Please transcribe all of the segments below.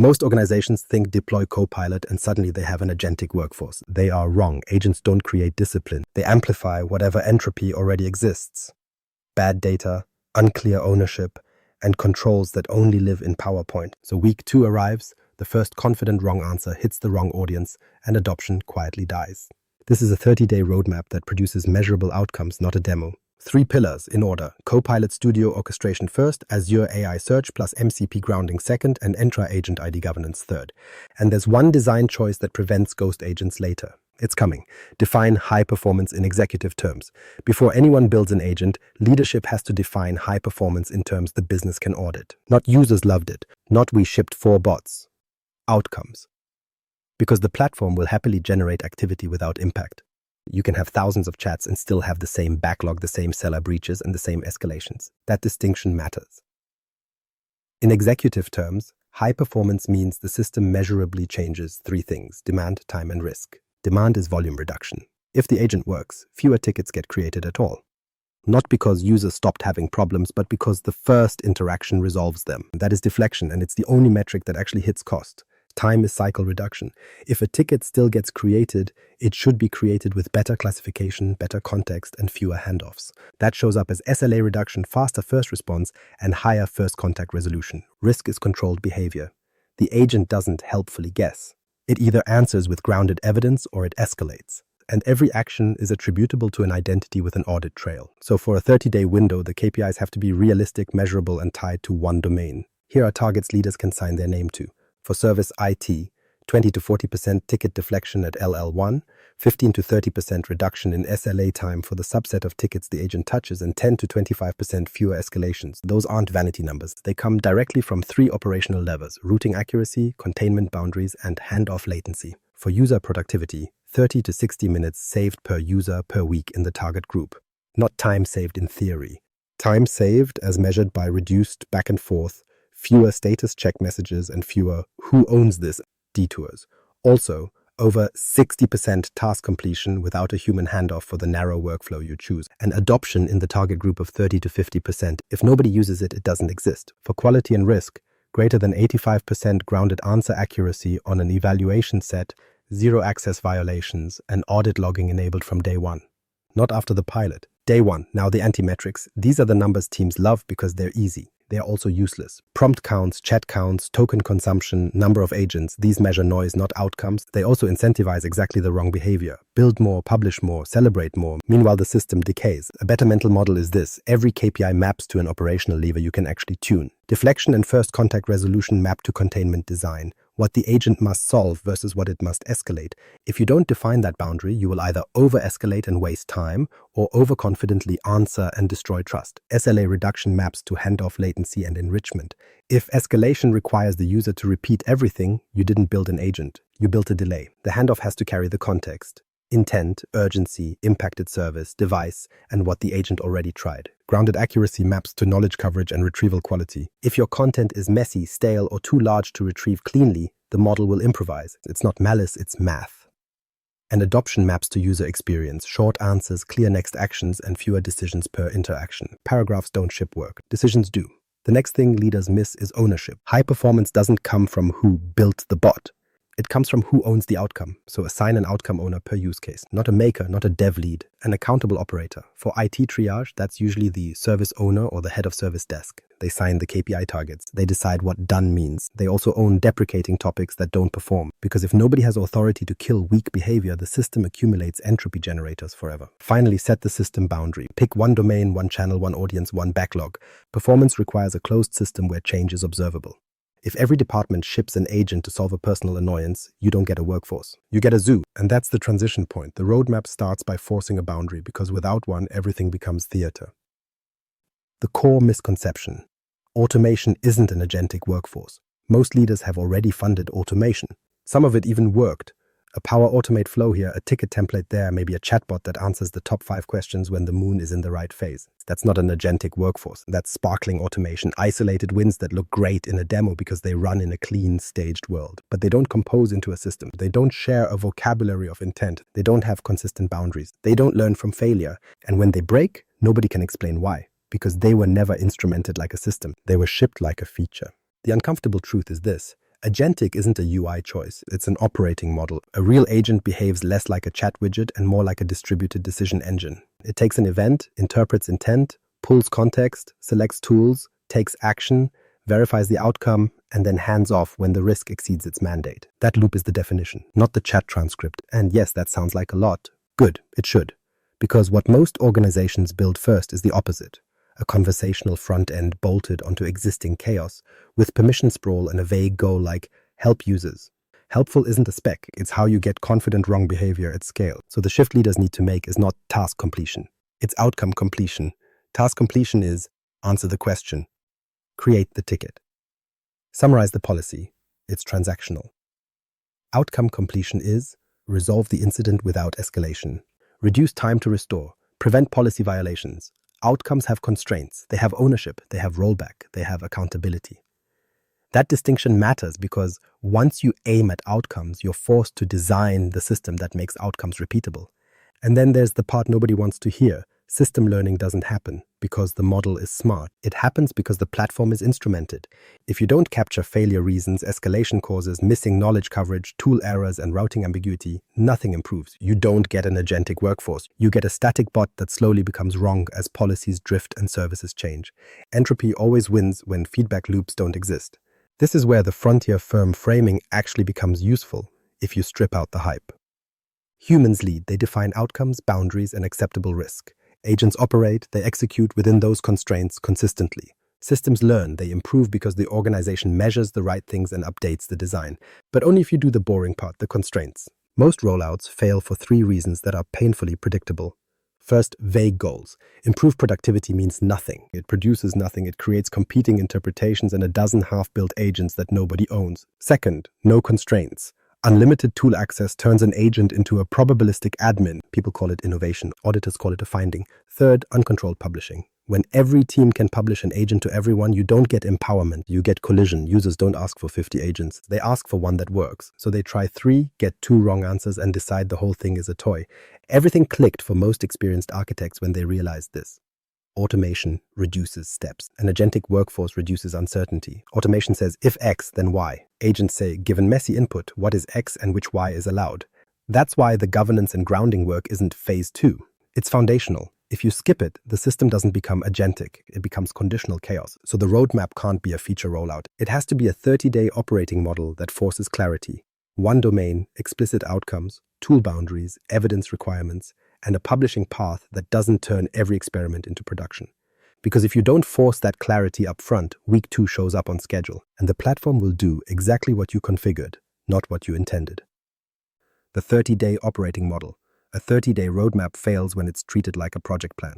Most organizations think deploy Copilot and suddenly they have an agentic workforce. They are wrong. Agents don't create discipline. They amplify whatever entropy already exists. Bad data, unclear ownership, and controls that only live in PowerPoint. So week 2 arrives, the first confident wrong answer hits the wrong audience, and adoption quietly dies. This is a 30-day roadmap that produces measurable outcomes, not a demo. 3 pillars in order: Copilot Studio orchestration first, Azure AI Search plus MCP grounding second, and Entra Agent ID governance third. And there's one design choice that prevents ghost agents later. It's coming. Define high performance in executive terms. Before anyone builds an agent, leadership has to define high performance in terms the business can audit. Not users loved it, not we shipped 4 bots. Outcomes. Because the platform will happily generate activity without impact. You can have thousands of chats and still have the same backlog, the same seller breaches, and the same escalations. That distinction matters. In executive terms, high performance means the system measurably changes 3 things: demand, time, and risk. Demand is volume reduction. If the agent works, fewer tickets get created at all. Not because users stopped having problems, but because the first interaction resolves them. That is deflection, and it's the only metric that actually hits cost. Time is cycle reduction. If a ticket still gets created, it should be created with better classification, better context, and fewer handoffs. That shows up as SLA reduction, faster first response, and higher first contact resolution. Risk is controlled behavior. The agent doesn't helpfully guess. It either answers with grounded evidence or it escalates. And every action is attributable to an identity with an audit trail. So for a 30-day window, the KPIs have to be realistic, measurable, and tied to one domain. Here are targets leaders can sign their name to. For service IT, 20 to 40% ticket deflection at LL1, 15 to 30% reduction in SLA time for the subset of tickets the agent touches, and 10 to 25% fewer escalations. Those aren't vanity numbers. They come directly from 3 operational levers: routing accuracy, containment boundaries, and handoff latency. For user productivity, 30 to 60 minutes saved per user per week in the target group. Not time saved in theory. Time saved as measured by reduced back and forth, fewer status check messages, and fewer "who owns this" detours. Also, over 60% task completion without a human handoff for the narrow workflow you choose, and adoption in the target group of 30 to 50%. If nobody uses it, it doesn't exist. For quality and risk, greater than 85% grounded answer accuracy on an evaluation set, 0 access violations, and audit logging enabled from day 1. Not after the pilot. Day 1, now the anti-metrics. These are the numbers teams love because they're easy. They are also useless. Prompt counts, chat counts, token consumption, number of agents. These measure noise, not outcomes. They also incentivize exactly the wrong behavior. Build more, publish more, celebrate more. Meanwhile, the system decays. A better mental model is this: every KPI maps to an operational lever you can actually tune. Deflection and first contact resolution map to containment design, what the agent must solve versus what it must escalate. If you don't define that boundary, you will either over-escalate and waste time, or overconfidently answer and destroy trust. SLA reduction maps to handoff latency and enrichment. If escalation requires the user to repeat everything, you didn't build an agent. You built a delay. The handoff has to carry the context: intent, urgency, impacted service, device, and what the agent already tried. Grounded accuracy maps to knowledge coverage and retrieval quality. If your content is messy, stale, or too large to retrieve cleanly, the model will improvise. It's not malice, it's math. And adoption maps to user experience: short answers, clear next actions, and fewer decisions per interaction. Paragraphs don't ship work. Decisions do. The next thing leaders miss is ownership. High performance doesn't come from who built the bot. It comes from who owns the outcome. So assign an outcome owner per use case. Not a maker, not a dev lead. An accountable operator. For IT triage, that's usually the service owner or the head of service desk. They sign the KPI targets. They decide what done means. They also own deprecating topics that don't perform. Because if nobody has authority to kill weak behavior, the system accumulates entropy generators forever. Finally, set the system boundary. Pick one domain, one channel, one audience, one backlog. Performance requires a closed system where change is observable. If every department ships an agent to solve a personal annoyance, you don't get a workforce. You get a zoo. And that's the transition point. The roadmap starts by forcing a boundary, because without one, everything becomes theater. The core misconception: automation isn't an agentic workforce. Most leaders have already funded automation. Some of it even worked. A Power Automate flow here, a ticket template there, maybe a chatbot that answers the top 5 questions when the moon is in the right phase. That's not an agentic workforce. That's sparkling automation, isolated wins that look great in a demo because they run in a clean, staged world. But they don't compose into a system. They don't share a vocabulary of intent. They don't have consistent boundaries. They don't learn from failure. And when they break, nobody can explain why. Because they were never instrumented like a system. They were shipped like a feature. The uncomfortable truth is this: Agentic isn't a UI choice, it's an operating model. A real agent behaves less like a chat widget and more like a distributed decision engine. It takes an event, interprets intent, pulls context, selects tools, takes action, verifies the outcome, and then hands off when the risk exceeds its mandate. That loop is the definition, not the chat transcript. And yes, that sounds like a lot. Good, it should. Because what most organizations build first is the opposite. A conversational front end bolted onto existing chaos, with permission sprawl and a vague goal like help users. Helpful isn't a spec, it's how you get confident wrong behavior at scale. So the shift leaders need to make is not task completion, it's outcome completion. Task completion is answer the question, create the ticket. Summarize the policy, it's transactional. Outcome completion is resolve the incident without escalation, reduce time to restore, prevent policy violations. Outcomes have constraints, they have ownership, they have rollback, they have accountability. That distinction matters because once you aim at outcomes, you're forced to design the system that makes outcomes repeatable. And then there's the part nobody wants to hear. System learning doesn't happen because the model is smart. It happens because the platform is instrumented. If you don't capture failure reasons, escalation causes, missing knowledge coverage, tool errors, and routing ambiguity, nothing improves. You don't get an agentic workforce. You get a static bot that slowly becomes wrong as policies drift and services change. Entropy always wins when feedback loops don't exist. This is where the frontier firm framing actually becomes useful if you strip out the hype. Humans lead. They define outcomes, boundaries, and acceptable risk. Agents operate, they execute within those constraints consistently. Systems learn, they improve because the organization measures the right things and updates the design. But only if you do the boring part, the constraints. Most rollouts fail for 3 reasons that are painfully predictable. First, vague goals. Improved productivity means nothing. It produces nothing. It creates competing interpretations and a dozen half-built agents that nobody owns. Second, no constraints. Unlimited tool access turns an agent into a probabilistic admin. People call it innovation. Auditors call it a finding. Third, uncontrolled publishing. When every team can publish an agent to everyone, you don't get empowerment. You get collision. Users don't ask for 50 agents. They ask for one that works. So they try 3, get 2 wrong answers, and decide the whole thing is a toy. Everything clicked for most experienced architects when they realized this. Automation reduces steps. An agentic workforce reduces uncertainty. Automation says, if X, then Y. Agents say, given messy input, what is X and which Y is allowed? That's why the governance and grounding work isn't phase 2. It's foundational. If you skip it, the system doesn't become agentic. It becomes conditional chaos. So the roadmap can't be a feature rollout. It has to be a 30-day operating model that forces clarity. One domain, explicit outcomes, tool boundaries, evidence requirements, and a publishing path that doesn't turn every experiment into production. Because if you don't force that clarity up front, week 2 shows up on schedule, and the platform will do exactly what you configured, not what you intended. The 30-day operating model. A 30-day roadmap fails when it's treated like a project plan.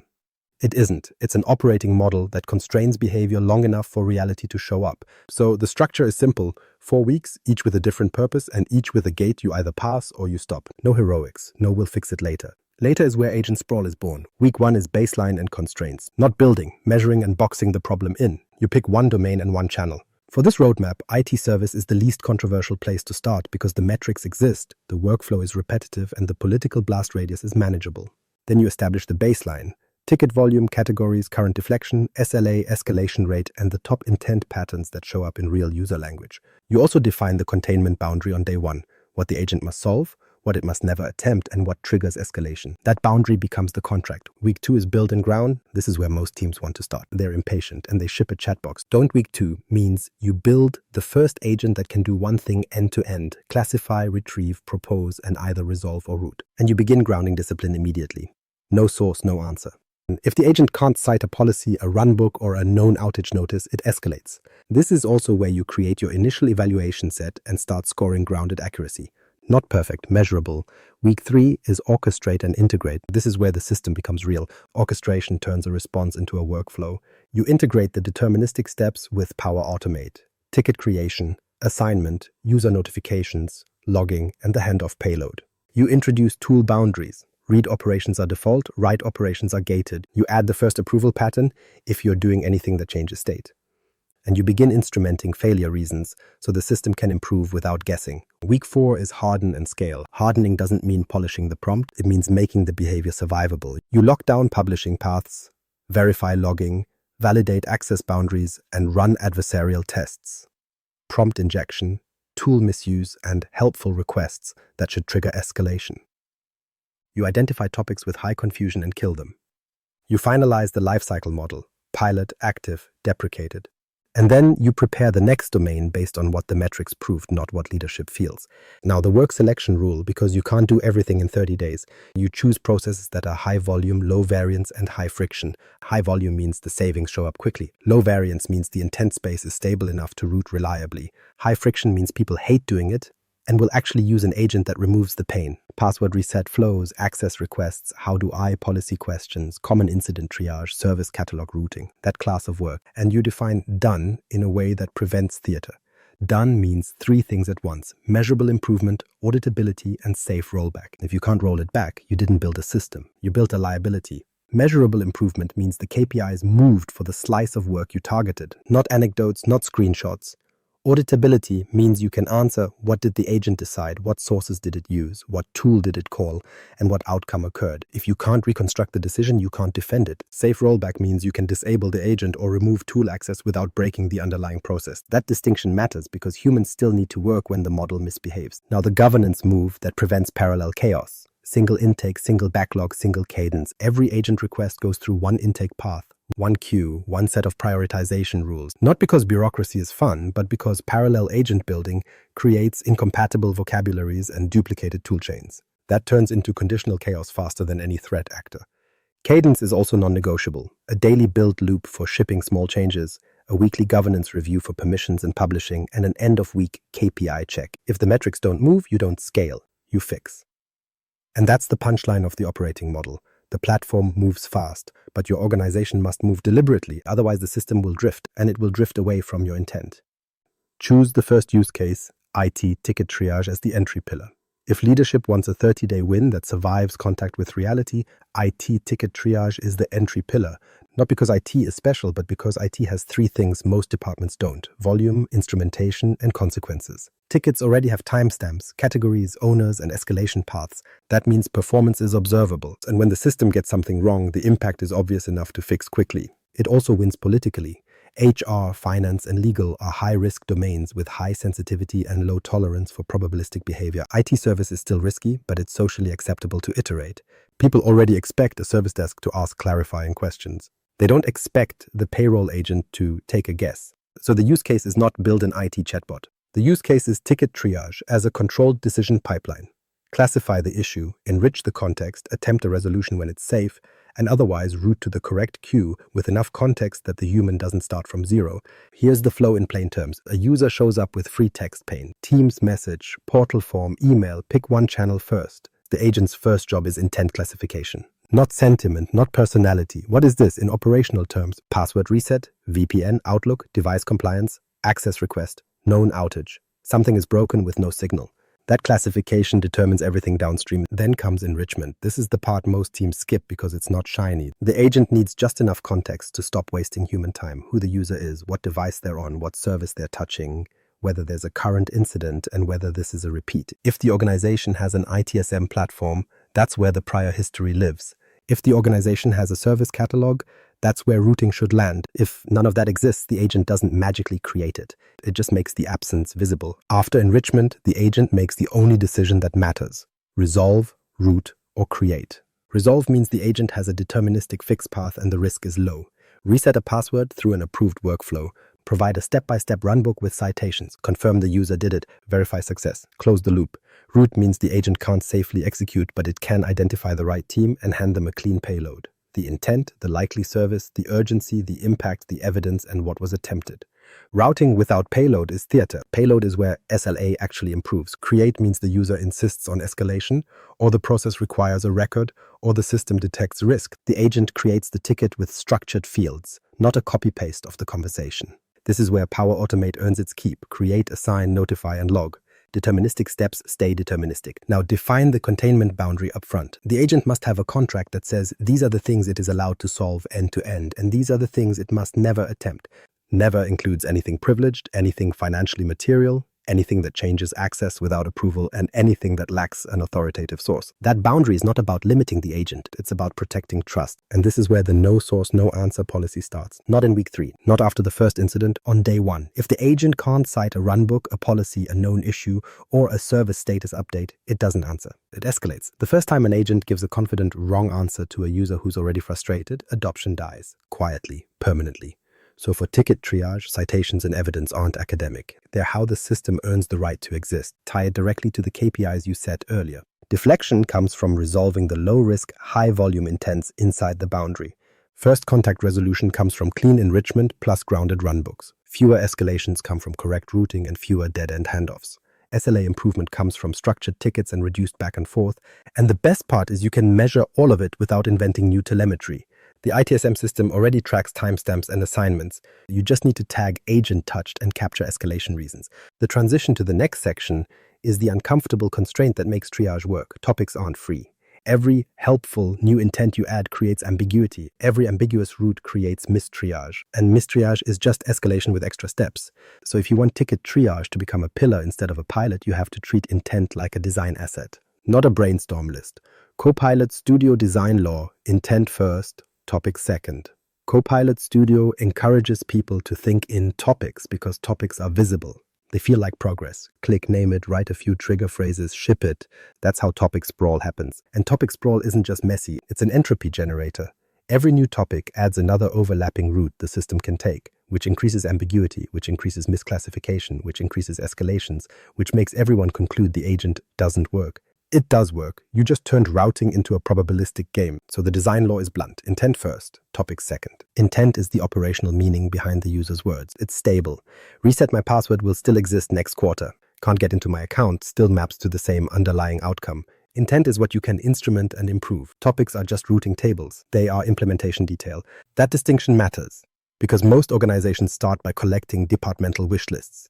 It isn't. It's an operating model that constrains behavior long enough for reality to show up. So the structure is simple. 4 weeks, each with a different purpose, and each with a gate you either pass or you stop. No heroics. No, we'll fix it later. Later is where agent sprawl is born. Week 1 is baseline and constraints. Not building, measuring, and boxing the problem in. You pick one domain and one channel. For this roadmap, IT service is the least controversial place to start because the metrics exist, the workflow is repetitive, and the political blast radius is manageable. Then you establish the baseline. Ticket volume, categories, current deflection, SLA, escalation rate, and the top intent patterns that show up in real user language. You also define the containment boundary on day 1, what the agent must solve, what it must never attempt, and what triggers escalation. That boundary becomes the contract. Week 2 is build and ground. This is where most teams want to start. They're impatient and they ship a chat box. Don't week 2 means you build the first agent that can do one thing end to end, classify, retrieve, propose, and either resolve or route. And you begin grounding discipline immediately. No source, no answer. If the agent can't cite a policy, a runbook, or a known outage notice, it escalates. This is also where you create your initial evaluation set and start scoring grounded accuracy. Not perfect, measurable. Week 3 is orchestrate and integrate. This is where the system becomes real. Orchestration turns a response into a workflow. You integrate the deterministic steps with Power Automate. Ticket creation, assignment, user notifications, logging, and the handoff payload. You introduce tool boundaries. Read operations are default, write operations are gated. You add the first approval pattern if you're doing anything that changes state. And you begin instrumenting failure reasons so the system can improve without guessing. Week 4 is harden and scale. Hardening doesn't mean polishing the prompt, it means making the behavior survivable. You lock down publishing paths, verify logging, validate access boundaries, and run adversarial tests. Prompt injection, tool misuse, and helpful requests that should trigger escalation. You identify topics with high confusion and kill them. You finalize the lifecycle model, pilot, active, deprecated. And then you prepare the next domain based on what the metrics proved, not what leadership feels. Now, the work selection rule, because you can't do everything in 30 days, you choose processes that are high volume, low variance, and high friction. High volume means the savings show up quickly. Low variance means the intent space is stable enough to route reliably. High friction means people hate doing it and will actually use an agent that removes the pain. Password reset flows, access requests, how do I policy questions, common incident triage, service catalog routing, that class of work. And you define done in a way that prevents theater. Done means three things at once: measurable improvement, auditability, and safe rollback. If you can't roll it back, you didn't build a system. You built a liability. Measurable improvement means the KPIs moved for the slice of work you targeted, not anecdotes, not screenshots. Auditability means you can answer what did the agent decide, what sources did it use, what tool did it call, and what outcome occurred. If you can't reconstruct the decision, you can't defend it. Safe rollback means you can disable the agent or remove tool access without breaking the underlying process. That distinction matters because humans still need to work when the model misbehaves. Now, the governance move that prevents parallel chaos. Single intake, single backlog, single cadence. Every agent request goes through one intake path. One queue, one set of prioritization rules. Not because bureaucracy is fun, but because parallel agent building creates incompatible vocabularies and duplicated toolchains. That turns into conditional chaos faster than any threat actor. Cadence is also non-negotiable. A daily build loop for shipping small changes, a weekly governance review for permissions and publishing, and an end-of-week KPI check. If the metrics don't move, you don't scale, you fix. And that's the punchline of the operating model. The platform moves fast, but your organization must move deliberately, otherwise the system will drift, and it will drift away from your intent. Choose the first use case, IT ticket triage, as the entry pillar. If leadership wants a 30-day win that survives contact with reality, IT ticket triage is the entry pillar. Not because IT is special, but because IT has three things most departments don't: volume, instrumentation, and consequences. Tickets already have timestamps, categories, owners, and escalation paths. That means performance is observable, and when the system gets something wrong, the impact is obvious enough to fix quickly. It also wins politically. HR, finance, and legal are high-risk domains with high sensitivity and low tolerance for probabilistic behavior. IT service is still risky, but it's socially acceptable to iterate. People already expect a service desk to ask clarifying questions. They don't expect the payroll agent to take a guess. So the use case is not build an IT chatbot. The use case is ticket triage as a controlled decision pipeline. Classify the issue, enrich the context, attempt a resolution when it's safe, and otherwise route to the correct queue with enough context that the human doesn't start from zero. Here's the flow in plain terms. A user shows up with free text pane, Teams message, portal form, email. Pick one channel first. The agent's first job is intent classification. Not sentiment, not personality. What is this in operational terms? Password reset, VPN, Outlook, device compliance, access request, known outage. Something is broken with no signal. That classification determines everything downstream. Then comes enrichment. This is the part most teams skip because it's not shiny. The agent needs just enough context to stop wasting human time. Who the user is, what device they're on, what service they're touching, whether there's a current incident, and whether this is a repeat. If the organization has an ITSM platform, that's where the prior history lives. If the organization has a service catalog, that's where routing should land. If none of that exists, the agent doesn't magically create it. It just makes the absence visible. After enrichment, the agent makes the only decision that matters: resolve, route, or create. Resolve means the agent has a deterministic fixed path and the risk is low. Reset a password through an approved workflow. Provide a step-by-step runbook with citations. Confirm the user did it. Verify success. Close the loop. Route means the agent can't safely execute, but it can identify the right team and hand them a clean payload. The intent, the likely service, the urgency, the impact, the evidence, and what was attempted. Routing without payload is theater. Payload is where SLA actually improves. Create means the user insists on escalation, or the process requires a record, or the system detects risk. The agent creates the ticket with structured fields, not a copy-paste of the conversation. This is where Power Automate earns its keep. Create, assign, notify, and log. Deterministic steps stay deterministic. Now define the containment boundary up front. The agent must have a contract that says these are the things it is allowed to solve end to end, and these are the things it must never attempt. Never includes anything privileged, anything financially material, anything that changes access without approval, and anything that lacks an authoritative source. That boundary is not about limiting the agent, it's about protecting trust. And this is where the no source, no answer policy starts. Not in week 3, not after the first incident, on day 1. If the agent can't cite a runbook, a policy, a known issue, or a service status update, it doesn't answer. It escalates. The first time an agent gives a confident wrong answer to a user who's already frustrated, adoption dies, quietly, permanently. So for ticket triage, citations and evidence aren't academic. They're how the system earns the right to exist, tied directly to the KPIs you set earlier. Deflection comes from resolving the low-risk, high-volume intents inside the boundary. First contact resolution comes from clean enrichment plus grounded runbooks. Fewer escalations come from correct routing and fewer dead-end handoffs. SLA improvement comes from structured tickets and reduced back and forth. And the best part is you can measure all of it without inventing new telemetry. The ITSM system already tracks timestamps and assignments. You just need to tag agent touched and capture escalation reasons. The transition to the next section is the uncomfortable constraint that makes triage work. Topics aren't free. Every helpful new intent you add creates ambiguity. Every ambiguous route creates mistriage. And mistriage is just escalation with extra steps. So if you want ticket triage to become a pillar instead of a pilot, you have to treat intent like a design asset, not a brainstorm list. Copilot Studio design law, intent first, topic second. Copilot Studio encourages people to think in topics because topics are visible. They feel like progress. Click, name it, write a few trigger phrases, ship it. That's how topic sprawl happens. And topic sprawl isn't just messy, it's an entropy generator. Every new topic adds another overlapping route the system can take, which increases ambiguity, which increases misclassification, which increases escalations, which makes everyone conclude the agent doesn't work. It does work. You just turned routing into a probabilistic game. So the design law is blunt. Intent first, topic second. Intent is the operational meaning behind the user's words. It's stable. Reset my password will still exist next quarter. Can't get into my account still maps to the same underlying outcome. Intent is what you can instrument and improve. Topics are just routing tables. They are implementation detail. That distinction matters because most organizations start by collecting departmental wish lists.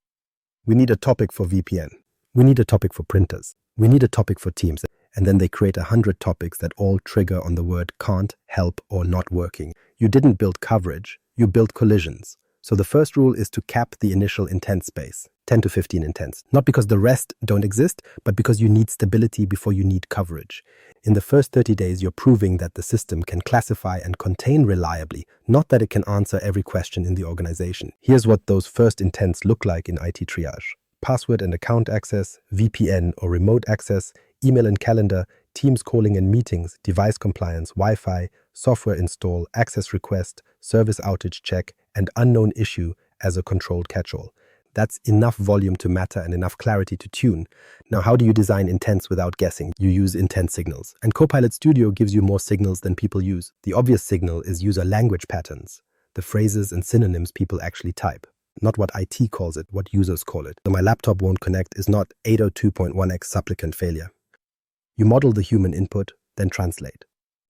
We need a topic for VPN. We need a topic for printers. We need a topic for Teams. And then they create 100 topics that all trigger on the word can't, help, or not working. You didn't build coverage, you built collisions. So the first rule is to cap the initial intent space, 10 to 15 intents. Not because the rest don't exist, but because you need stability before you need coverage. In the first 30 days, you're proving that the system can classify and contain reliably, not that it can answer every question in the organization. Here's what those first intents look like in IT triage. Password and account access, VPN or remote access, email and calendar, Teams calling and meetings, device compliance, Wi-Fi, software install, access request, service outage check, and unknown issue as a controlled catch-all. That's enough volume to matter and enough clarity to tune. Now, how do you design intents without guessing? You use intent signals. And Copilot Studio gives you more signals than people use. The obvious signal is user language patterns, the phrases and synonyms people actually type. Not what IT calls it, what users call it. So my laptop won't connect is not 802.1x supplicant failure. You model the human input, then translate.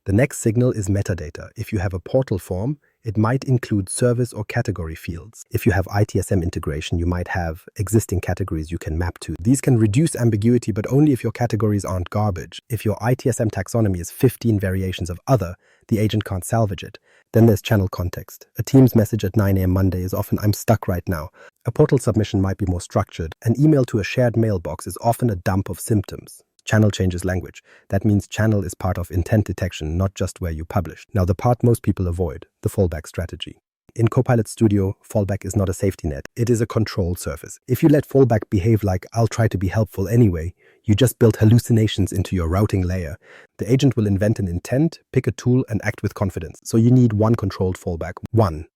The next signal is metadata. If you have a portal form, it might include service or category fields. If you have ITSM integration, you might have existing categories you can map to. These can reduce ambiguity, but only if your categories aren't garbage. If your ITSM taxonomy is 15 variations of other, the agent can't salvage it. Then there's channel context. A Teams message at 9 a.m. Monday is often, I'm stuck right now. A portal submission might be more structured. An email to a shared mailbox is often a dump of symptoms. Channel changes language. That means channel is part of intent detection, not just where you publish. Now, the part most people avoid, the fallback strategy. In Copilot Studio, fallback is not a safety net. It is a control surface. If you let fallback behave like, I'll try to be helpful anyway, you just build hallucinations into your routing layer. The agent will invent an intent, pick a tool, and act with confidence. So you need one controlled fallback. 1.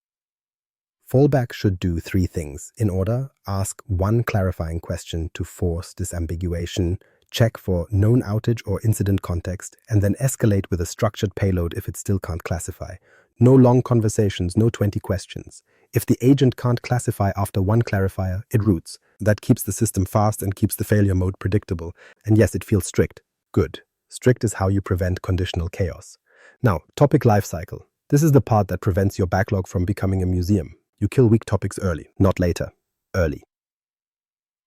Fallback should do 3 things. In order, ask one clarifying question to force disambiguation, check for known outage or incident context, and then escalate with a structured payload if it still can't classify. No long conversations, no 20 questions. If the agent can't classify after one clarifier, it routes. That keeps the system fast and keeps the failure mode predictable. And yes, it feels strict. Good. Strict is how you prevent conditional chaos. Now, topic lifecycle. This is the part that prevents your backlog from becoming a museum. You kill weak topics early, not later. Early.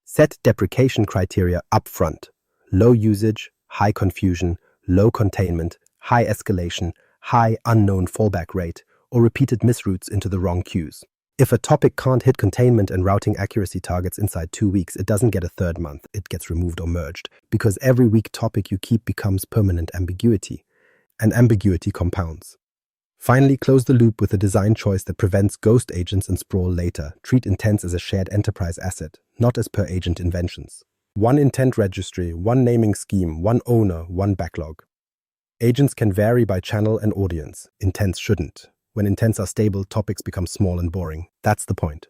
Set deprecation criteria up front. Low usage, high confusion, low containment, high escalation, high unknown fallback rate, or repeated misroutes into the wrong queues. If a topic can't hit containment and routing accuracy targets inside 2 weeks, it doesn't get a third month. It gets removed or merged, because every weak topic you keep becomes permanent ambiguity, and ambiguity compounds. Finally, close the loop with a design choice that prevents ghost agents and sprawl later. Treat intents as a shared enterprise asset, not as per agent inventions. One intent registry, one naming scheme, one owner, one backlog. Agents can vary by channel and audience. Intents shouldn't. When intents are stable, topics become small and boring. That's the point.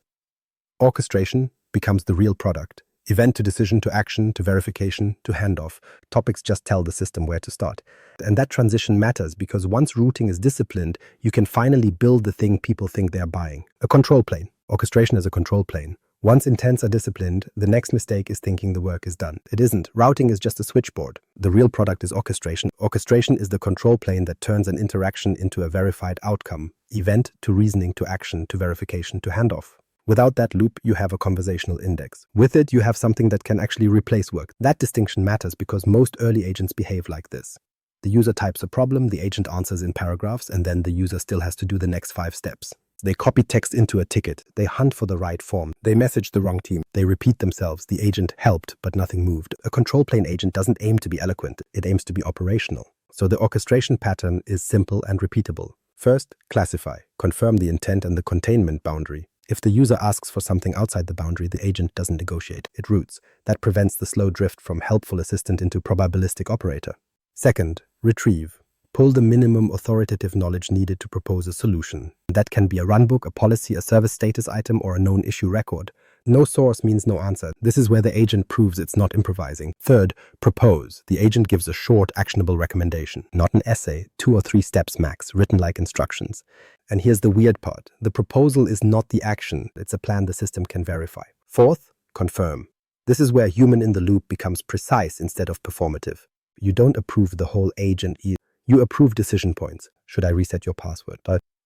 Orchestration becomes the real product. Event to decision to action to verification to handoff. Topics just tell the system where to start. And that transition matters because once routing is disciplined, you can finally build the thing people think they're buying. A control plane. Orchestration is a control plane. Once intents are disciplined, the next mistake is thinking the work is done. It isn't. Routing is just a switchboard. The real product is orchestration. Orchestration is the control plane that turns an interaction into a verified outcome. Event to reasoning to action to verification to handoff. Without that loop, you have a conversational index. With it, you have something that can actually replace work. That distinction matters because most early agents behave like this. The user types a problem, the agent answers in paragraphs, and then the user still has to do the next 5 steps. They copy text into a ticket. They hunt for the right form. They message the wrong team. They repeat themselves. The agent helped, but nothing moved. A control plane agent doesn't aim to be eloquent. It aims to be operational. So the orchestration pattern is simple and repeatable. First, classify. Confirm the intent and the containment boundary. If the user asks for something outside the boundary, the agent doesn't negotiate. It routes. That prevents the slow drift from helpful assistant into probabilistic operator. Second, retrieve. Pull the minimum authoritative knowledge needed to propose a solution. That can be a runbook, a policy, a service status item, or a known issue record. No source means no answer. This is where the agent proves it's not improvising. Third, propose. The agent gives a short, actionable recommendation, not an essay, 2 or 3 steps max, written like instructions. And here's the weird part. The proposal is not the action. It's a plan the system can verify. Fourth, confirm. This is where human in the loop becomes precise instead of performative. You don't approve the whole agent either. You approve decision points. Should I reset your password?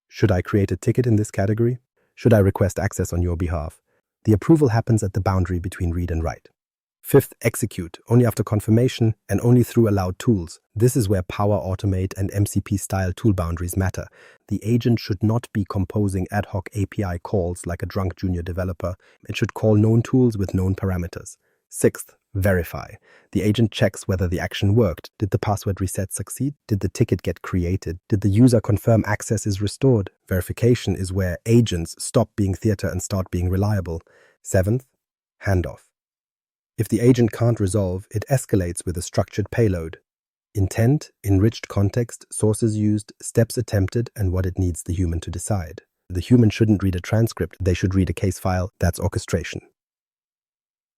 Should I create a ticket in this category? Should I request access on your behalf? The approval happens at the boundary between read and write. Fifth, execute, only after confirmation and only through allowed tools. This is where Power Automate and MCP-style tool boundaries matter. The agent should not be composing ad hoc API calls like a drunk junior developer. It should call known tools with known parameters. Sixth, verify. The agent checks whether the action worked. Did the password reset succeed? Did the ticket get created? Did the user confirm access is restored? Verification is where agents stop being theater and start being reliable. Seventh, handoff. If the agent can't resolve, it escalates with a structured payload. Intent, enriched context, sources used, steps attempted, and what it needs the human to decide. The human shouldn't read a transcript, they should read a case file. That's orchestration.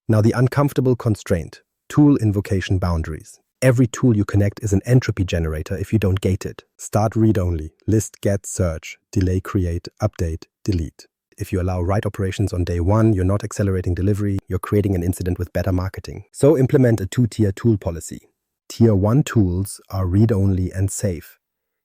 Now the uncomfortable constraint, tool invocation boundaries. Every tool you connect is an entropy generator if you don't gate it. Start read-only, list, get, search, delay, create, update, delete. If you allow write operations on day 1, you're not accelerating delivery, you're creating an incident with better marketing. So implement a 2-tier tool policy. Tier 1 tools are read-only and safe.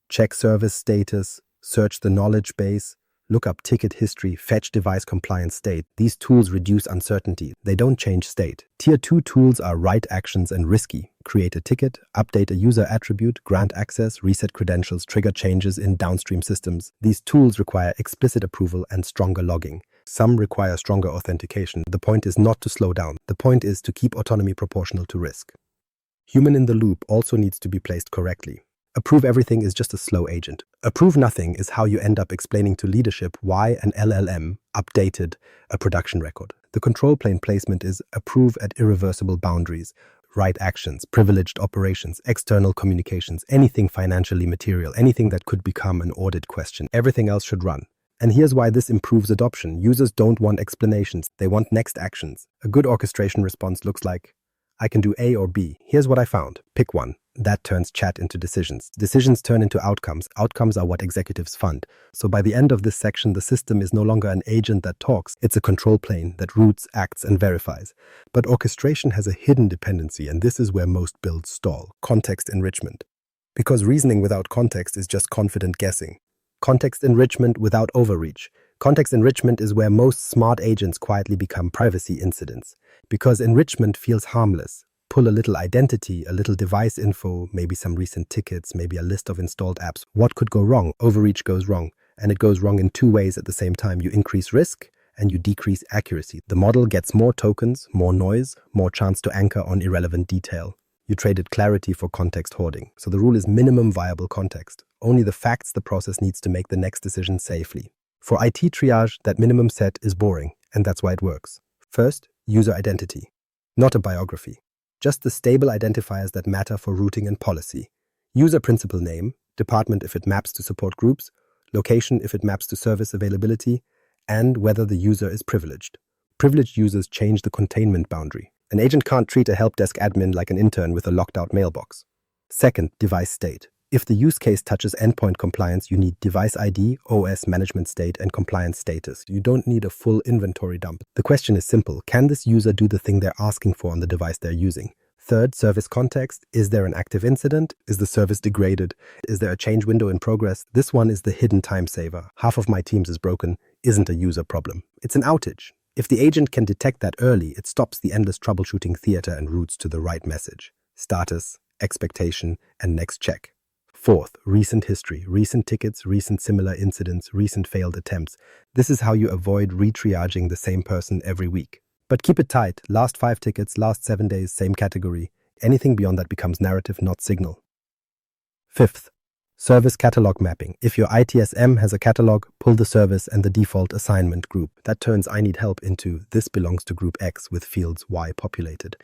Check service status, search the knowledge base, look up ticket history, fetch device compliance state. These tools reduce uncertainty. They don't change state. Tier 2 tools are write actions and risky. Create a ticket, update a user attribute, grant access, reset credentials, trigger changes in downstream systems. These tools require explicit approval and stronger logging. Some require stronger authentication. The point is not to slow down. The point is to keep autonomy proportional to risk. Human in the loop also needs to be placed correctly. Approve everything is just a slow agent. Approve nothing is how you end up explaining to leadership why an LLM updated a production record. The control plane placement is approve at irreversible boundaries, right actions, privileged operations, external communications, anything financially material, anything that could become an audit question. Everything else should run. And here's why this improves adoption. Users don't want explanations. They want next actions. A good orchestration response looks like, I can do A or B. Here's what I found. Pick one. That turns chat into decisions. Decisions turn into outcomes. Outcomes are what executives fund. So by the end of this section, the system is no longer an agent that talks. It's a control plane that routes, acts, and verifies. But orchestration has a hidden dependency, and this is where most builds stall. Context enrichment. Because reasoning without context is just confident guessing. Context enrichment without overreach. Context enrichment is where most smart agents quietly become privacy incidents. Because enrichment feels harmless. Pull a little identity, a little device info, maybe some recent tickets, maybe a list of installed apps. What could go wrong? Overreach goes wrong. And it goes wrong in two ways at the same time. You increase risk and you decrease accuracy. The model gets more tokens, more noise, more chance to anchor on irrelevant detail. You traded clarity for context hoarding. So the rule is minimum viable context. Only the facts the process needs to make the next decision safely. For IT triage, that minimum set is boring, and that's why it works. First, user identity. Not a biography. Just the stable identifiers that matter for routing and policy. User principal name, department if it maps to support groups, location if it maps to service availability, and whether the user is privileged. Privileged users change the containment boundary. An agent can't treat a help desk admin like an intern with a locked-out mailbox. Second, device state. If the use case touches endpoint compliance, you need device ID, OS management state, and compliance status. You don't need a full inventory dump. The question is simple. Can this user do the thing they're asking for on the device they're using? Third, service context. Is there an active incident? Is the service degraded? Is there a change window in progress? This one is the hidden time saver. Half of my Teams is broken isn't a user problem. It's an outage. If the agent can detect that early, it stops the endless troubleshooting theater and routes to the right message. Status, expectation, and next check. Fourth, recent history, recent tickets, recent similar incidents, recent failed attempts. This is how you avoid retriaging the same person every week. But keep it tight. Last 5 tickets, last 7 days, same category. Anything beyond that becomes narrative, not signal. Fifth, service catalog mapping. If your ITSM has a catalog, pull the service and the default assignment group. That turns I need help into this belongs to group X with fields Y populated,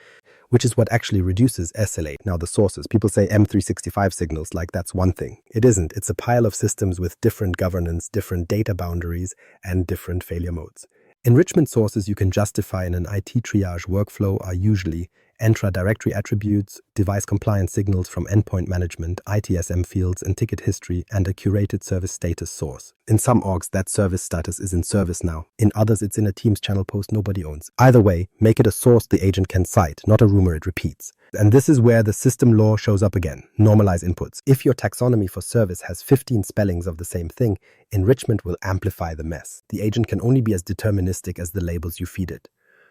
which is what actually reduces SLA. Now the sources, people say M365 signals like that's one thing. It isn't. It's a pile of systems with different governance, different data boundaries, and different failure modes. Enrichment sources you can justify in an IT triage workflow are usually Entra directory attributes, device compliance signals from endpoint management, ITSM fields, and ticket history, and a curated service status source. In some orgs, that service status is in service now. In others, it's in a Teams channel post nobody owns. Either way, make it a source the agent can cite, not a rumor it repeats. And this is where the system law shows up again. Normalize inputs. If your taxonomy for service has 15 spellings of the same thing, enrichment will amplify the mess. The agent can only be as deterministic as the labels you feed it.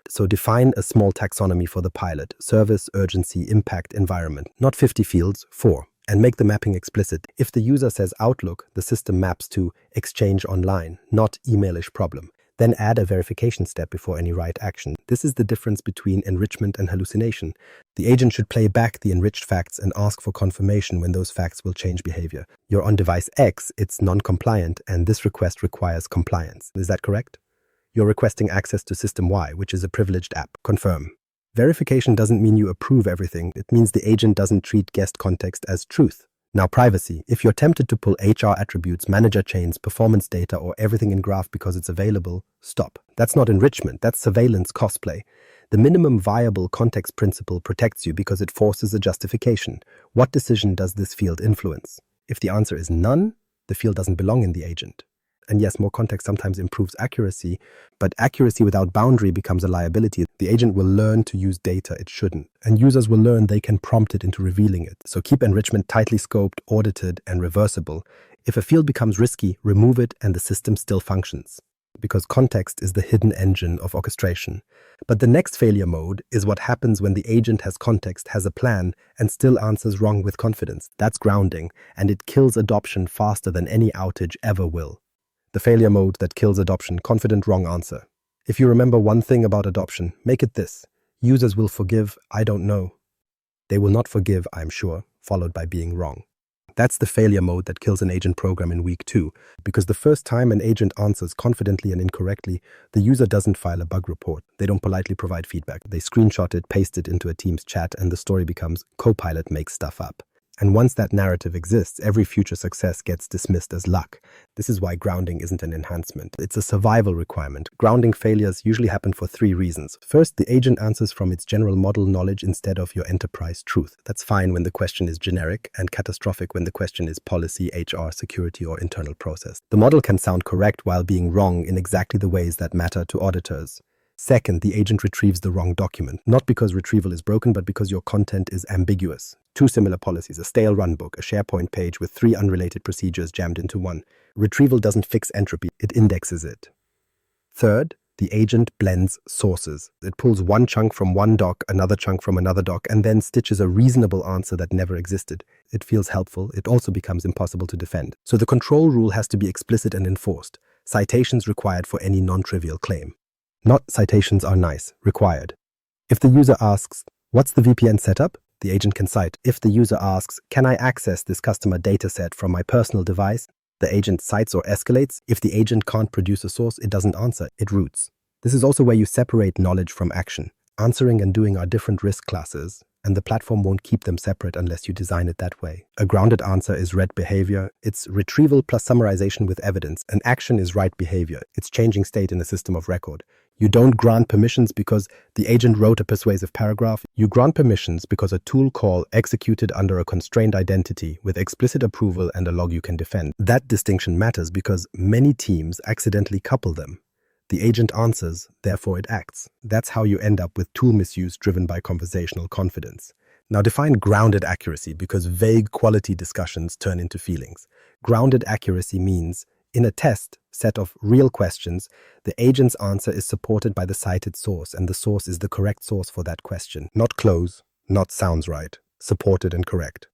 So define a small taxonomy for the pilot: service, urgency, impact, environment. Not 50 fields, 4. And make the mapping explicit. If the user says Outlook, the system maps to Exchange Online, not emailish problem. Then add a verification step before any right action. This is the difference between enrichment and hallucination. The agent should play back the enriched facts and ask for confirmation when those facts will change behavior. You're on device X, it's non-compliant, and this request requires compliance. Is that correct? You're requesting access to system Y, which is a privileged app. Confirm. Verification doesn't mean you approve everything. It means the agent doesn't treat guest context as truth. Now, privacy. If you're tempted to pull HR attributes, manager chains, performance data, or everything in graph because it's available, stop. That's not enrichment. That's surveillance cosplay. The minimum viable context principle protects you because it forces a justification. What decision does this field influence? If the answer is none, the field doesn't belong in the agent. And yes, more context sometimes improves accuracy, but accuracy without boundary becomes a liability. The agent will learn to use data it shouldn't, and users will learn they can prompt it into revealing it. So keep enrichment tightly scoped, audited, and reversible. If a field becomes risky, remove it and the system still functions, because context is the hidden engine of orchestration. But the next failure mode is what happens when the agent has context, has a plan, and still answers wrong with confidence. That's grounding, and it kills adoption faster than any outage ever will. The failure mode that kills adoption: confident wrong answer. If you remember one thing about adoption, make it this: users will forgive "I don't know." They will not forgive "I'm sure," followed by being wrong. That's the failure mode that kills an agent program in week 2, because the first time an agent answers confidently and incorrectly, the user doesn't file a bug report. They don't politely provide feedback. They screenshot it, paste it into a Teams chat, and the story becomes Copilot makes stuff up. And once that narrative exists, every future success gets dismissed as luck. This is why grounding isn't an enhancement. It's a survival requirement. Grounding failures usually happen for 3 reasons. First, the agent answers from its general model knowledge instead of your enterprise truth. That's fine when the question is generic, and catastrophic when the question is policy, HR, security, or internal process. The model can sound correct while being wrong in exactly the ways that matter to auditors. Second, the agent retrieves the wrong document, not because retrieval is broken, but because your content is ambiguous. 2 similar policies: a stale runbook, a SharePoint page with 3 unrelated procedures jammed into one. Retrieval doesn't fix entropy, it indexes it. Third, The agent blends sources. It pulls one chunk from one doc, another chunk from another doc, and then stitches a reasonable answer that never existed. It feels helpful. It also becomes impossible to defend. So the control rule has to be explicit and enforced. Citations required for any non-trivial claim. Not citations are nice, required. If the user asks, "What's the VPN setup?" the agent can cite. If the user asks, "Can I access this customer dataset from my personal device?" the agent cites or escalates. If the agent can't produce a source, it doesn't answer, it routes. This is also where you separate knowledge from action. Answering and doing are different risk classes, and the platform won't keep them separate unless you design it that way. A grounded answer is read behavior. It's retrieval plus summarization with evidence. An action is write behavior. It's changing state in a system of record. You don't grant permissions because the agent wrote a persuasive paragraph. You grant permissions because a tool call executed under a constrained identity with explicit approval and a log you can defend. That distinction matters because many teams accidentally couple them. The agent answers, therefore it acts. That's how you end up with tool misuse driven by conversational confidence. Now define grounded accuracy because vague quality discussions turn into feelings. Grounded accuracy means, in a test set of real questions, the agent's answer is supported by the cited source, and the source is the correct source for that question. Not close, not sounds right, supported and correct.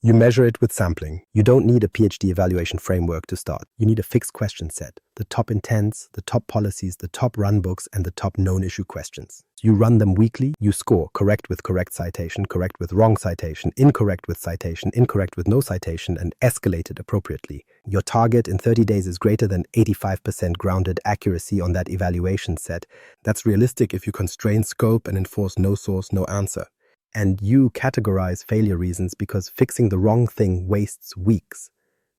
You measure it with sampling. You don't need a PhD evaluation framework to start. You need a fixed question set, the top intents, the top policies, the top runbooks, and the top known issue questions. You run them weekly, you score correct with correct citation, correct with wrong citation, incorrect with citation, incorrect with no citation, and escalate it appropriately. Your target in 30 days is greater than 85% grounded accuracy on that evaluation set. That's realistic if you constrain scope and enforce no source, no answer. And you categorize failure reasons because fixing the wrong thing wastes weeks.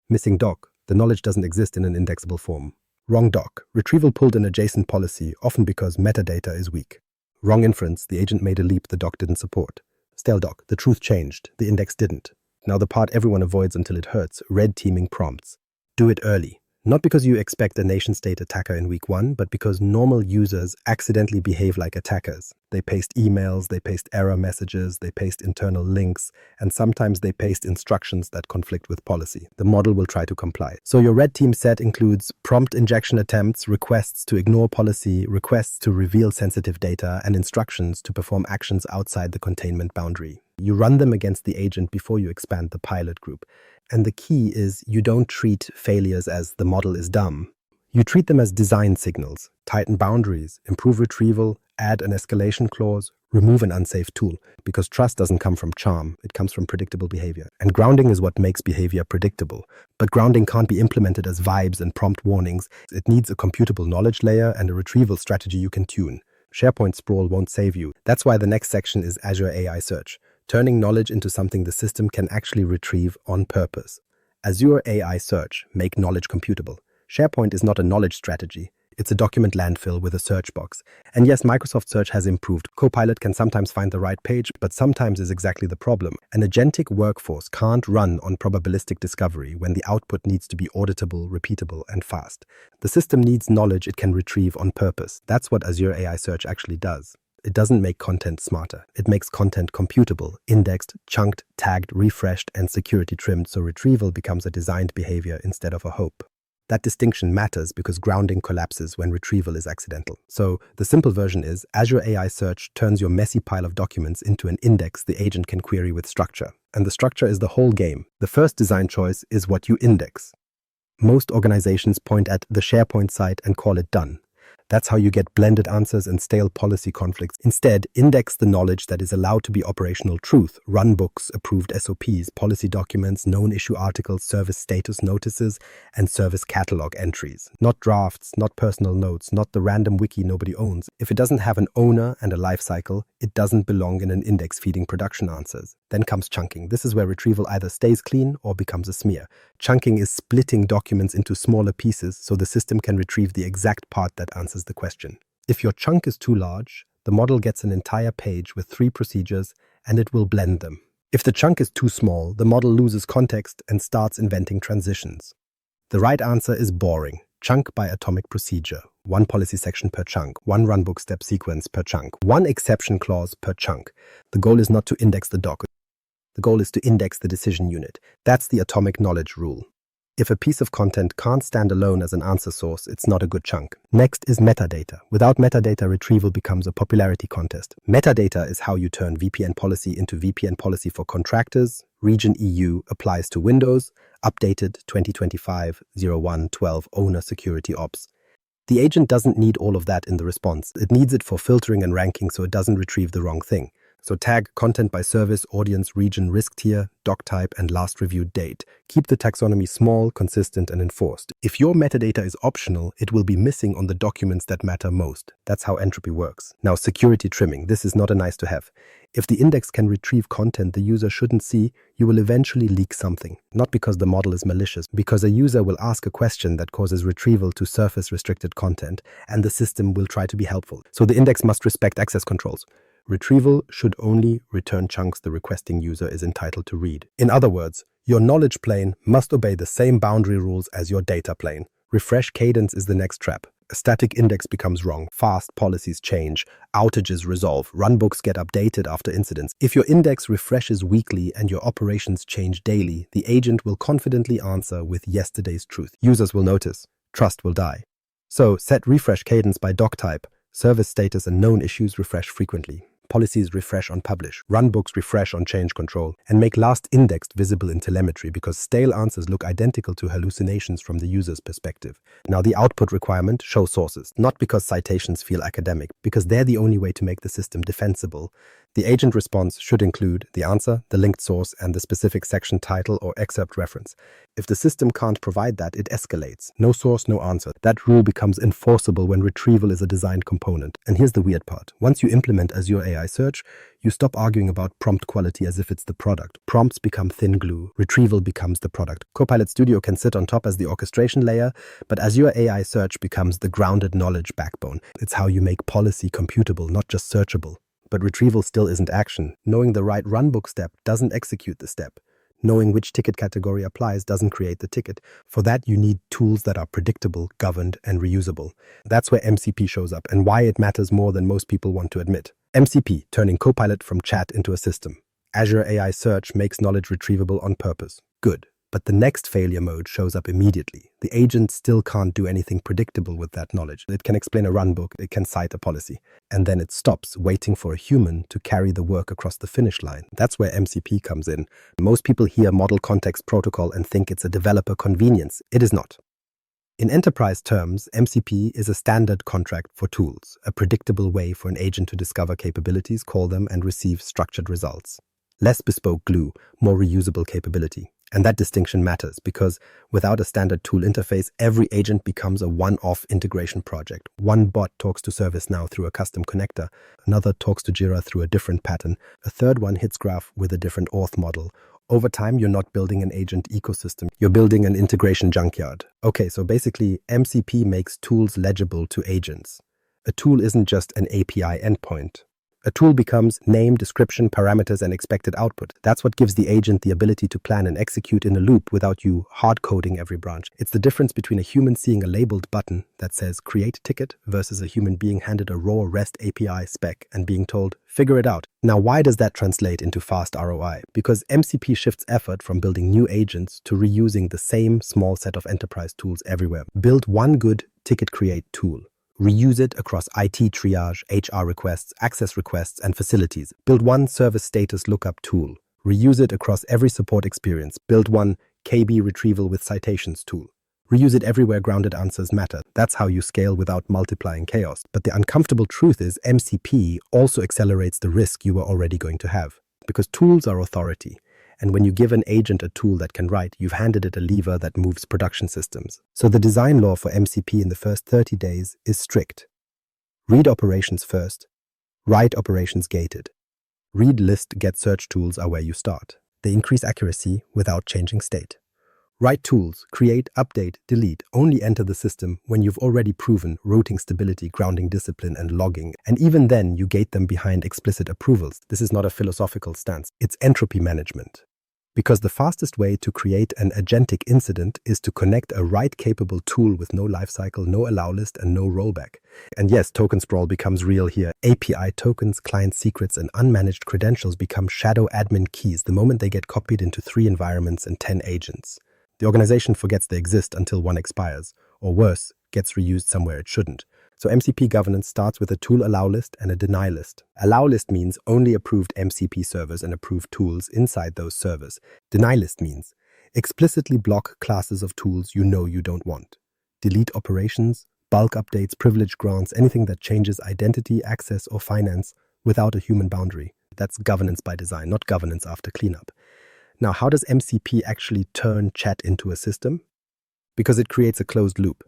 Missing doc, the knowledge doesn't exist in an indexable form. Wrong doc, retrieval pulled an adjacent policy, often because metadata is weak. Wrong inference, the agent made a leap the doc didn't support. Stale doc, the truth changed, the index didn't. Now the part everyone avoids until it hurts, red teaming prompts. Do it early. Not because you expect a nation-state attacker in week 1, but because normal users accidentally behave like attackers. They paste emails, they paste error messages, they paste internal links, and sometimes they paste instructions that conflict with policy. The model will try to comply. So your red team set includes prompt injection attempts, requests to ignore policy, requests to reveal sensitive data, and instructions to perform actions outside the containment boundary. You run them against the agent before you expand the pilot group. And the key is you don't treat failures as the model is dumb. You treat them as design signals, tighten boundaries, improve retrieval, add an escalation clause, remove an unsafe tool, because trust doesn't come from charm, it comes from predictable behavior. And grounding is what makes behavior predictable. But grounding can't be implemented as vibes and prompt warnings. It needs a computable knowledge layer and a retrieval strategy you can tune. SharePoint sprawl won't save you. That's why the next section is Azure AI Search. Turning knowledge into something the system can actually retrieve on purpose. Azure AI Search, make knowledge computable. SharePoint is not a knowledge strategy. It's a document landfill with a search box. And yes, Microsoft Search has improved. Copilot can sometimes find the right page, but sometimes is exactly the problem. An agentic workforce can't run on probabilistic discovery when the output needs to be auditable, repeatable, and fast. The system needs knowledge it can retrieve on purpose. That's what Azure AI Search actually does. It doesn't make content smarter. It makes content computable, indexed, chunked, tagged, refreshed, and security trimmed so retrieval becomes a designed behavior instead of a hope. That distinction matters because grounding collapses when retrieval is accidental. So the simple version is Azure AI Search turns your messy pile of documents into an index the agent can query with structure. And the structure is the whole game. The first design choice is what you index. Most organizations point at the SharePoint site and call it done. That's how you get blended answers and stale policy conflicts. Instead, index the knowledge that is allowed to be operational truth, runbooks, approved SOPs, policy documents, known issue articles, service status notices, and service catalog entries. Not drafts, not personal notes, not the random wiki nobody owns. If it doesn't have an owner and a life cycle, it doesn't belong in an index feeding production answers. Then comes chunking. This is where retrieval either stays clean or becomes a smear. Chunking is splitting documents into smaller pieces so the system can retrieve the exact part that answers the question. If your chunk is too large, the model gets an entire page with 3 procedures and it will blend them. If the chunk is too small, the model loses context and starts inventing transitions. The right answer is boring. Chunk by atomic procedure. 1 policy section per chunk, 1 runbook step sequence per chunk, 1 exception clause per chunk. The goal is not to index the doc. The goal is to index the decision unit. That's the atomic knowledge rule. If a piece of content can't stand alone as an answer source, it's not a good chunk. Next is metadata. Without metadata, retrieval becomes a popularity contest. Metadata is how you turn VPN policy into VPN policy for contractors. Region EU applies to Windows, updated 2025-01-12 owner security ops. The agent doesn't need all of that in the response. It needs it for filtering and ranking so it doesn't retrieve the wrong thing. So tag content by service, audience, region, risk tier, doc type, and last reviewed date. Keep the taxonomy small, consistent, and enforced. If your metadata is optional, it will be missing on the documents that matter most. That's how entropy works. Now, security trimming. This is not a nice to have. If the index can retrieve content the user shouldn't see, you will eventually leak something. Not because the model is malicious, because a user will ask a question that causes retrieval to surface restricted content, and the system will try to be helpful. So the index must respect access controls. Retrieval should only return chunks the requesting user is entitled to read. In other words, your knowledge plane must obey the same boundary rules as your data plane. Refresh cadence is the next trap. A static index becomes wrong, fast policies change, outages resolve, runbooks get updated after incidents. If your index refreshes weekly and your operations change daily, the agent will confidently answer with yesterday's truth. Users will notice. Trust will die. So set refresh cadence by doc type. Service status and known issues refresh frequently. Policies refresh on publish, runbooks refresh on change control, and make last indexed visible in telemetry because stale answers look identical to hallucinations from the user's perspective. Now the output requirement, show sources, not because citations feel academic, because they're the only way to make the system defensible. The agent response should include the answer, the linked source, and the specific section title or excerpt reference. If the system can't provide that, it escalates. No source, no answer. That rule becomes enforceable when retrieval is a designed component. And here's the weird part. Once you implement Azure AI Search, you stop arguing about prompt quality as if it's the product. Prompts become thin glue. Retrieval becomes the product. Copilot Studio can sit on top as the orchestration layer, but Azure AI Search becomes the grounded knowledge backbone. It's how you make policy computable, not just searchable. But retrieval still isn't action. Knowing the right runbook step doesn't execute the step. Knowing which ticket category applies doesn't create the ticket. For that, you need tools that are predictable, governed, and reusable. That's where MCP shows up and why it matters more than most people want to admit. MCP, turning Copilot from chat into a system. Azure AI Search makes knowledge retrievable on purpose. Good. But the next failure mode shows up immediately. The agent still can't do anything predictable with that knowledge. It can explain a runbook, it can cite a policy, and then it stops, waiting for a human to carry the work across the finish line. That's where MCP comes in. Most people hear Model Context Protocol and think it's a developer convenience. It is not. In enterprise terms, MCP is a standard contract for tools, a predictable way for an agent to discover capabilities, call them, and receive structured results. Less bespoke glue, more reusable capability. And that distinction matters because without a standard tool interface, every agent becomes a one-off integration project. One bot talks to ServiceNow through a custom connector, another talks to Jira through a different pattern, a third one hits Graph with a different auth model. Over time, you're not building an agent ecosystem, you're building an integration junkyard. Okay, so basically, MCP makes tools legible to agents. A tool isn't just an API endpoint. A tool becomes name, description, parameters, and expected output. That's what gives the agent the ability to plan and execute in a loop without you hard-coding every branch. It's the difference between a human seeing a labeled button that says create ticket versus a human being handed a raw REST API spec and being told, figure it out. Now, why does that translate into fast ROI? Because MCP shifts effort from building new agents to reusing the same small set of enterprise tools everywhere. Build one good ticket create tool. Reuse it across IT triage, HR requests, access requests, and facilities. Build one service status lookup tool. Reuse it across every support experience. Build one KB retrieval with citations tool. Reuse it everywhere grounded answers matter. That's how you scale without multiplying chaos. But the uncomfortable truth is MCP also accelerates the risk you were already going to have. Because tools are authority. And when you give an agent a tool that can write, you've handed it a lever that moves production systems. So the design law for MCP in the first 30 days is strict. Read operations first. Write operations gated. Read, list, get search tools are where you start. They increase accuracy without changing state. Write tools, create, update, delete, only enter the system when you've already proven routing stability, grounding discipline, and logging. And even then, you gate them behind explicit approvals. This is not a philosophical stance. It's entropy management. Because the fastest way to create an agentic incident is to connect a write-capable tool with no lifecycle, no allow list, and no rollback. And yes, token sprawl becomes real here. API tokens, client secrets, and unmanaged credentials become shadow admin keys the moment they get copied into 3 environments and 10 agents. The organization forgets they exist until one expires, or worse, gets reused somewhere it shouldn't. So MCP governance starts with a tool allow list and a deny list. Allow list means only approved MCP servers and approved tools inside those servers. Deny list means explicitly block classes of tools you know you don't want. Delete operations, bulk updates, privilege grants, anything that changes identity, access, or finance without a human boundary. That's governance by design, not governance after cleanup. Now, how does MCP actually turn chat into a system? Because it creates a closed loop.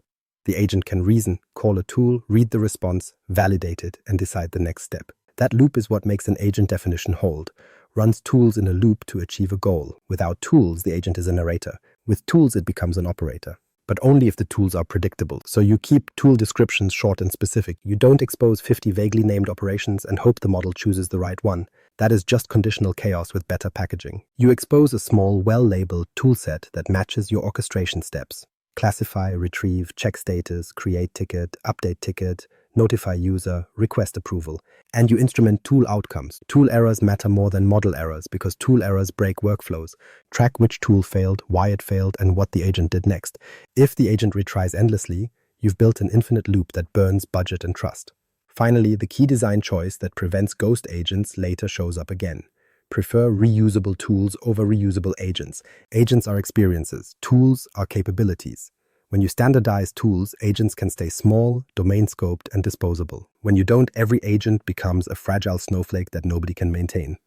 The agent can reason, call a tool, read the response, validate it, and decide the next step. That loop is what makes an agent definition hold. Runs tools in a loop to achieve a goal. Without tools, the agent is a narrator. With tools, it becomes an operator. But only if the tools are predictable. So you keep tool descriptions short and specific. You don't expose 50 vaguely named operations and hope the model chooses the right one. That is just conditional chaos with better packaging. You expose a small, well-labeled toolset that matches your orchestration steps. Classify, retrieve, check status, create ticket, update ticket, notify user, request approval. And you instrument tool outcomes. Tool errors matter more than model errors because tool errors break workflows. Track which tool failed, why it failed, and what the agent did next. If the agent retries endlessly, you've built an infinite loop that burns budget and trust. Finally, the key design choice that prevents ghost agents later shows up again. Prefer reusable tools over reusable agents. Agents are experiences. Tools are capabilities. When you standardize tools, agents can stay small, domain-scoped, and disposable. When you don't, every agent becomes a fragile snowflake that nobody can maintain.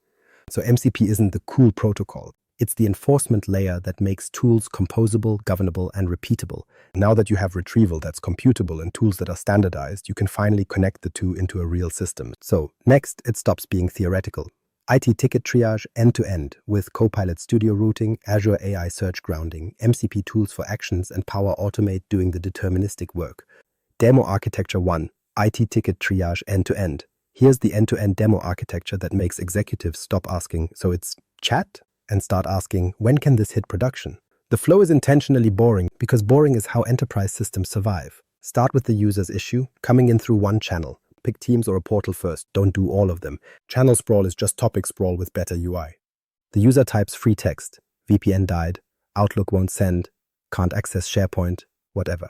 So MCP isn't the cool protocol. It's the enforcement layer that makes tools composable, governable, and repeatable. Now that you have retrieval that's computable and tools that are standardized, you can finally connect the two into a real system. So next, it stops being theoretical. IT ticket triage end-to-end with Copilot Studio routing, Azure AI Search grounding, MCP tools for actions, and Power Automate doing the deterministic work. Demo Architecture 1. IT ticket triage end-to-end. Here's the end-to-end demo architecture that makes executives stop asking, so it's chat? And start asking, when can this hit production? The flow is intentionally boring because boring is how enterprise systems survive. Start with the user's issue, coming in through one channel. Pick Teams or a portal first, don't do all of them. Channel sprawl is just topic sprawl with better UI. The user types free text, VPN died, Outlook won't send, can't access SharePoint, whatever.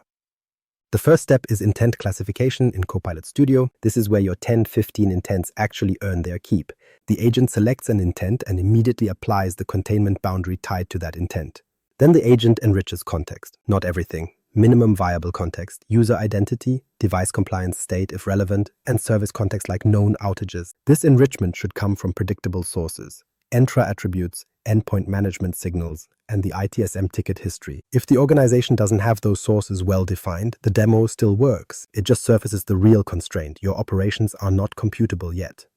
The first step is intent classification in Copilot Studio. This is where your 10-15 intents actually earn their keep. The agent selects an intent and immediately applies the containment boundary tied to that intent. Then the agent enriches context, not everything. Minimum viable context, user identity, device compliance state if relevant, and service context like known outages. This enrichment should come from predictable sources. Entra attributes, endpoint management signals, and the ITSM ticket history. If the organization doesn't have those sources well defined, the demo still works. It just surfaces the real constraint. Your operations are not computable yet.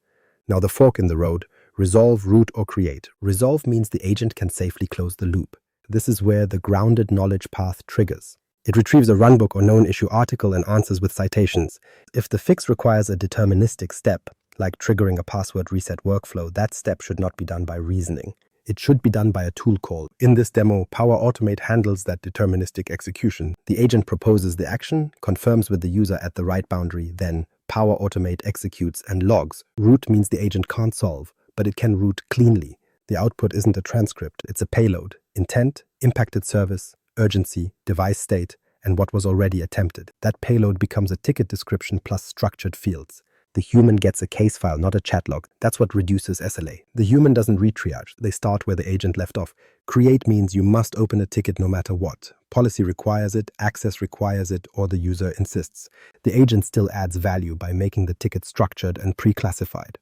Now the fork in the road, resolve, root, or create. Resolve means the agent can safely close the loop. This is where the grounded knowledge path triggers. It retrieves a runbook or known issue article and answers with citations. If the fix requires a deterministic step, like triggering a password reset workflow, that step should not be done by reasoning. It should be done by a tool call. In this demo, Power Automate handles that deterministic execution. The agent proposes the action, confirms with the user at the right boundary, then Power Automate executes and logs. Root means the agent can't solve, but it can root cleanly. The output isn't a transcript, it's a payload. Intent, impacted service, urgency, device state, and what was already attempted. That payload becomes a ticket description plus structured fields. The human gets a case file, not a chat log. That's what reduces SLA. The human doesn't retriage. They start where the agent left off. Create means you must open a ticket no matter what. Policy requires it, access requires it, or the user insists. The agent still adds value by making the ticket structured and pre-classified.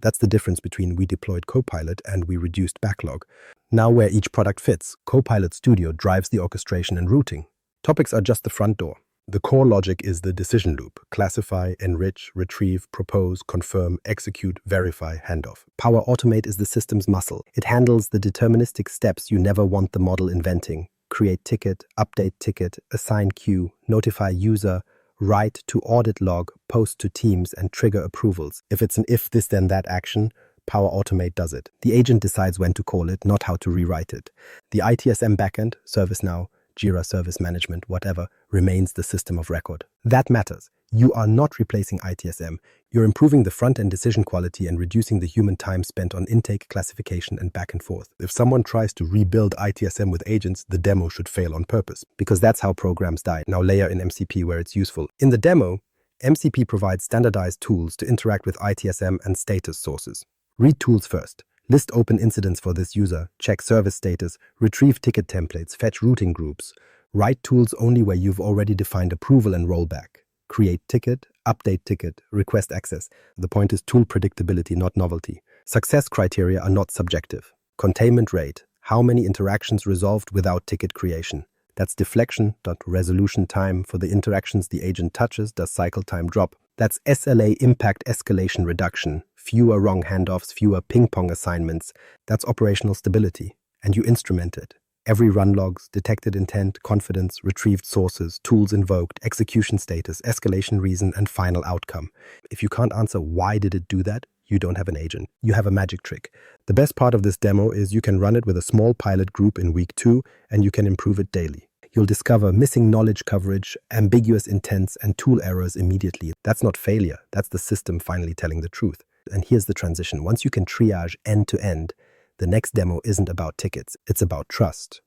That's the difference between we deployed Copilot and we reduced backlog. Now where each product fits, Copilot Studio drives the orchestration and routing. Topics are just the front door. The core logic is the decision loop. Classify, enrich, retrieve, propose, confirm, execute, verify, handoff. Power Automate is the system's muscle. It handles the deterministic steps you never want the model inventing. Create ticket, update ticket, assign queue, notify user, write to audit log, post to teams, and trigger approvals. If it's an if this then that action, Power Automate does it. The agent decides when to call it, not how to rewrite it. The ITSM backend, ServiceNow, Jira Service Management, whatever, remains the system of record. That matters. You are not replacing ITSM. You're improving the front-end decision quality and reducing the human time spent on intake, classification, and back and forth. If someone tries to rebuild ITSM with agents, the demo should fail on purpose, because that's how programs die. Now layer in MCP where it's useful. In the demo, MCP provides standardized tools to interact with ITSM and status sources. Read tools first. List open incidents for this user, check service status, retrieve ticket templates, fetch routing groups. Write tools only where you've already defined approval and rollback. Create ticket, update ticket, request access. The point is tool predictability, not novelty. Success criteria are not subjective. Containment rate, how many interactions resolved without ticket creation. That's deflection. Resolution time for the interactions the agent touches. Does cycle time drop? That's SLA impact escalation reduction. Fewer wrong handoffs, fewer ping-pong assignments. That's operational stability. And you instrument it. Every run logs, detected intent, confidence, retrieved sources, tools invoked, execution status, escalation reason, and final outcome. If you can't answer why did it do that, you don't have an agent. You have a magic trick. The best part of this demo is you can run it with a small pilot group in week 2, and you can improve it daily. You'll discover missing knowledge coverage, ambiguous intents, and tool errors immediately. That's not failure. That's the system finally telling the truth. And here's the transition. Once you can triage end to end, the next demo isn't about tickets, it's about trust.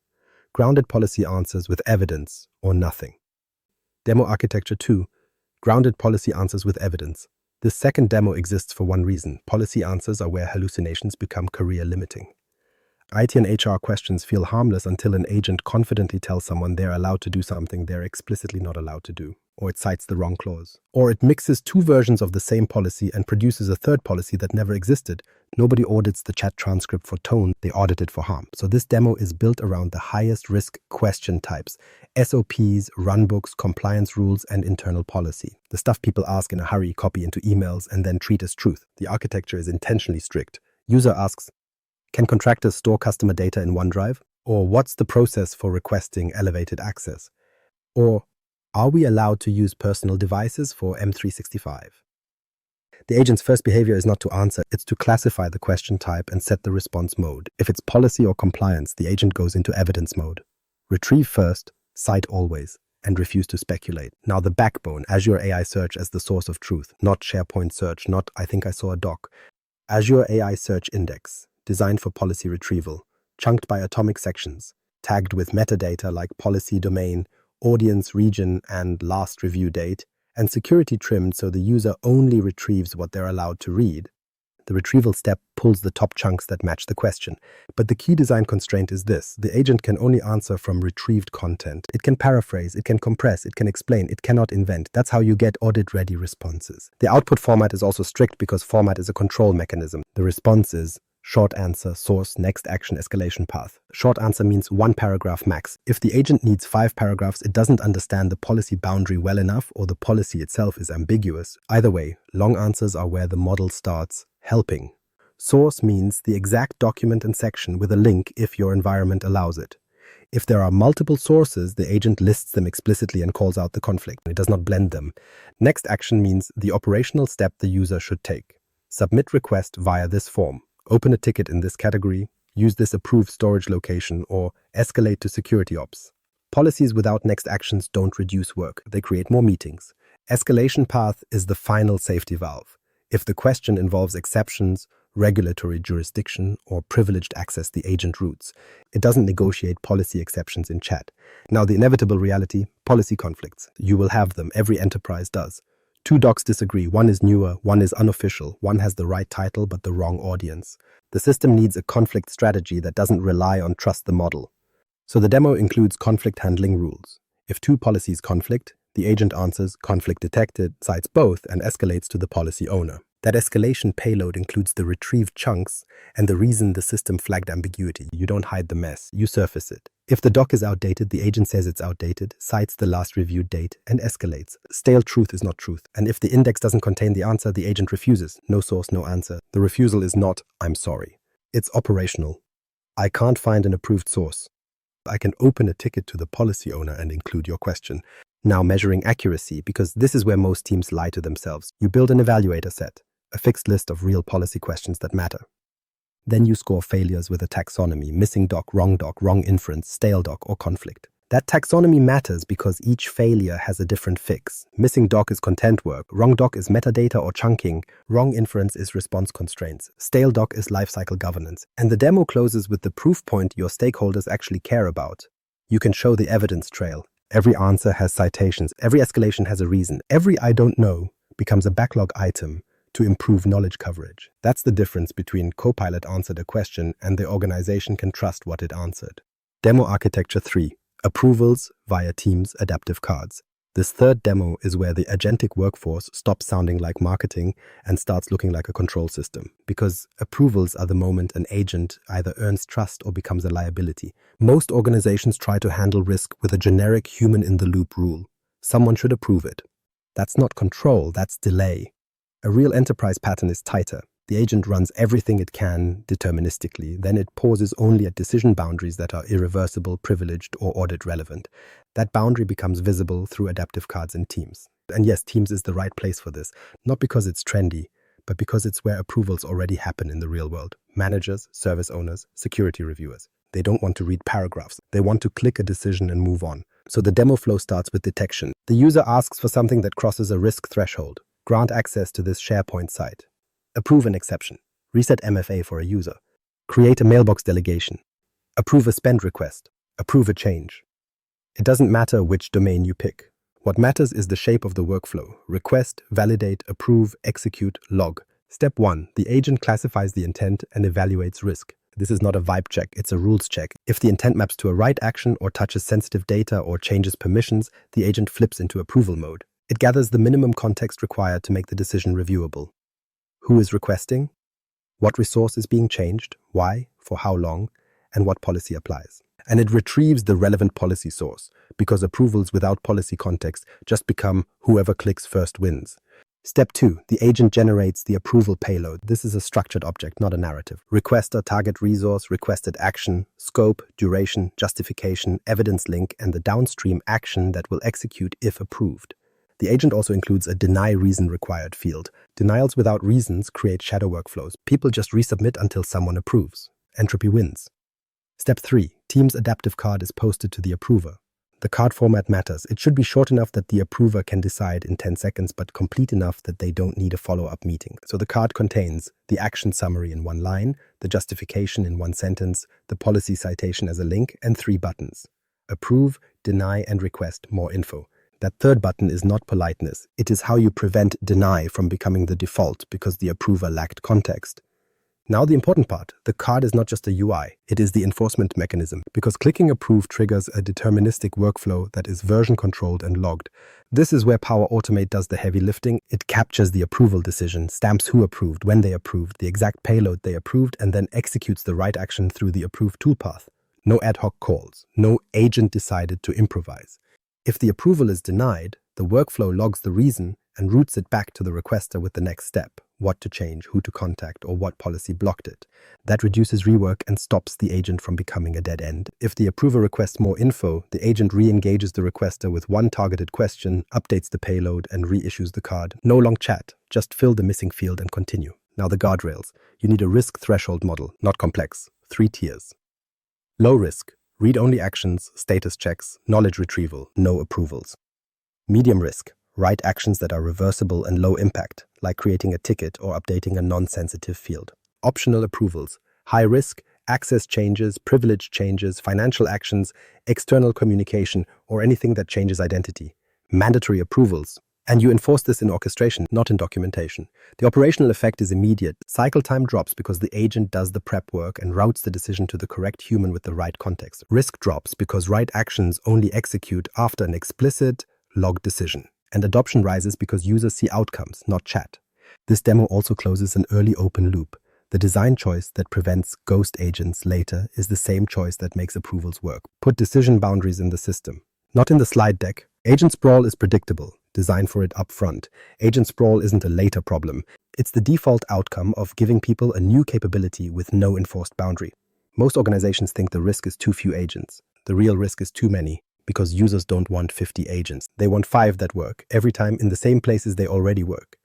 Grounded policy answers with evidence or nothing. Demo architecture 2. Grounded policy answers with evidence. This second demo exists for one reason. Policy answers are where hallucinations become career limiting. IT and HR questions feel harmless until an agent confidently tells someone they're allowed to do something they're explicitly not allowed to do, or it cites the wrong clause, or it mixes two versions of the same policy and produces a third policy that never existed. Nobody audits the chat transcript for tone, they audit it for harm. So this demo is built around the highest risk question types: SOPs, runbooks, compliance rules, and internal policy. The stuff people ask in a hurry, copy into emails, and then treat as truth. The architecture is intentionally strict. User asks, can contractors store customer data in OneDrive? Or what's the process for requesting elevated access? Or are we allowed to use personal devices for M365? The agent's first behavior is not to answer, it's to classify the question type and set the response mode. If it's policy or compliance, the agent goes into evidence mode. Retrieve first, cite always, and refuse to speculate. Now the backbone, Azure AI Search as the source of truth, not SharePoint search, not I think I saw a doc. Azure AI Search Index, designed for policy retrieval, chunked by atomic sections, tagged with metadata like policy domain, audience region, and last review date, and security trimmed so the user only retrieves what they're allowed to read. The retrieval step pulls the top chunks that match the question. But the key design constraint is this: the agent can only answer from retrieved content. It can paraphrase, it can compress, it can explain, it cannot invent. That's how you get audit-ready responses. The output format is also strict because format is a control mechanism. The response is short answer, source, next action, escalation path. Short answer means 1 paragraph max. If the agent needs 5 paragraphs, it doesn't understand the policy boundary well enough, or the policy itself is ambiguous. Either way, long answers are where the model starts helping. Source means the exact document and section with a link if your environment allows it. If there are multiple sources, the agent lists them explicitly and calls out the conflict. It does not blend them. Next action means the operational step the user should take. Submit request via this form. Open a ticket in this category, use this approved storage location, or escalate to security ops. Policies without next actions don't reduce work, they create more meetings. Escalation path is the final safety valve. If the question involves exceptions, regulatory jurisdiction, or privileged access, the agent routes. It doesn't negotiate policy exceptions in chat. Now the inevitable reality, policy conflicts. You will have them, every enterprise does. 2 docs disagree, one is newer, one is unofficial, one has the right title but the wrong audience. The system needs a conflict strategy that doesn't rely on trust the model. So the demo includes conflict handling rules. If 2 policies conflict, the agent answers conflict detected, cites both, and escalates to the policy owner. That escalation payload includes the retrieved chunks and the reason the system flagged ambiguity. You don't hide the mess, you surface it. If the doc is outdated, the agent says it's outdated, cites the last reviewed date, and escalates. Stale truth is not truth. And if the index doesn't contain the answer, the agent refuses. No source, no answer. The refusal is not, I'm sorry. It's operational. I can't find an approved source. I can open a ticket to the policy owner and include your question. Now measuring accuracy, because this is where most teams lie to themselves. You build an evaluator set, a fixed list of real policy questions that matter. Then you score failures with a taxonomy, missing doc, wrong inference, stale doc, or conflict. That taxonomy matters because each failure has a different fix. Missing doc is content work, wrong doc is metadata or chunking, wrong inference is response constraints, stale doc is lifecycle governance. And the demo closes with the proof point your stakeholders actually care about. You can show the evidence trail. Every answer has citations, every escalation has a reason, every I don't know becomes a backlog item to improve knowledge coverage. That's the difference between Copilot answered a question and the organization can trust what it answered. Demo Architecture 3. Approvals via Teams adaptive cards. This third demo is where the agentic workforce stops sounding like marketing and starts looking like a control system, because approvals are the moment an agent either earns trust or becomes a liability. Most organizations try to handle risk with a generic human-in-the-loop rule. Someone should approve it. That's not control, that's delay. A real enterprise pattern is tighter. The agent runs everything it can deterministically, then it pauses only at decision boundaries that are irreversible, privileged, or audit relevant. That boundary becomes visible through adaptive cards in Teams. And yes, Teams is the right place for this, not because it's trendy, but because it's where approvals already happen in the real world. Managers, service owners, security reviewers. They don't want to read paragraphs. They want to click a decision and move on. So the demo flow starts with detection. The user asks for something that crosses a risk threshold. Grant access to this SharePoint site. Approve an exception. Reset MFA for a user. Create a mailbox delegation. Approve a spend request. Approve a change. It doesn't matter which domain you pick. What matters is the shape of the workflow. Request, validate, approve, execute, log. Step 1. The agent classifies the intent and evaluates risk. This is not a vibe check, it's a rules check. If the intent maps to a right action or touches sensitive data or changes permissions, the agent flips into approval mode. It gathers the minimum context required to make the decision reviewable. Who is requesting? What resource is being changed? Why? For how long? And what policy applies? And it retrieves the relevant policy source, because approvals without policy context just become whoever clicks first wins. Step 2. The agent generates the approval payload. This is a structured object, not a narrative. Requester, target resource, requested action, scope, duration, justification, evidence link, and the downstream action that will execute if approved. The agent also includes a deny reason required field. Denials without reasons create shadow workflows. People just resubmit until someone approves. Entropy wins. Step 3. Teams adaptive card is posted to the approver. The card format matters. It should be short enough that the approver can decide in 10 seconds, but complete enough that they don't need a follow-up meeting. So the card contains the action summary in one line, the justification in one sentence, the policy citation as a link, and 3 buttons. Approve, deny, and request more info. That third button is not politeness. It is how you prevent deny from becoming the default because the approver lacked context. Now the important part, the card is not just a UI, it is the enforcement mechanism, because clicking approve triggers a deterministic workflow that is version controlled and logged. This is where Power Automate does the heavy lifting. It captures the approval decision, stamps who approved, when they approved, the exact payload they approved, and then executes the right action through the approved toolpath. No ad hoc calls, no agent decided to improvise. If the approval is denied, the workflow logs the reason and routes it back to the requester with the next step, what to change, who to contact, or what policy blocked it. That reduces rework and stops the agent from becoming a dead end. If the approver requests more info, the agent re-engages the requester with one targeted question, updates the payload, and reissues the card. No long chat, just fill the missing field and continue. Now the guardrails. You need a risk threshold model, not complex. 3 tiers. Low risk. Read-only actions, status checks, knowledge retrieval, no approvals. Medium risk, write actions that are reversible and low impact, like creating a ticket or updating a non-sensitive field. Optional approvals, high risk, access changes, privilege changes, financial actions, external communication, or anything that changes identity. Mandatory approvals, and you enforce this in orchestration, not in documentation. The operational effect is immediate. Cycle time drops because the agent does the prep work and routes the decision to the correct human with the right context. Risk drops because right actions only execute after an explicit, logged decision. And adoption rises because users see outcomes, not chat. This demo also closes an early open loop. The design choice that prevents ghost agents later is the same choice that makes approvals work. Put decision boundaries in the system, not in the slide deck. Agent sprawl is predictable. Design for it up front. Agent sprawl isn't a later problem. It's the default outcome of giving people a new capability with no enforced boundary. Most organizations think the risk is too few agents. The real risk is too many, because users don't want 50 agents. They want 5 that work, every time in the same places they already work.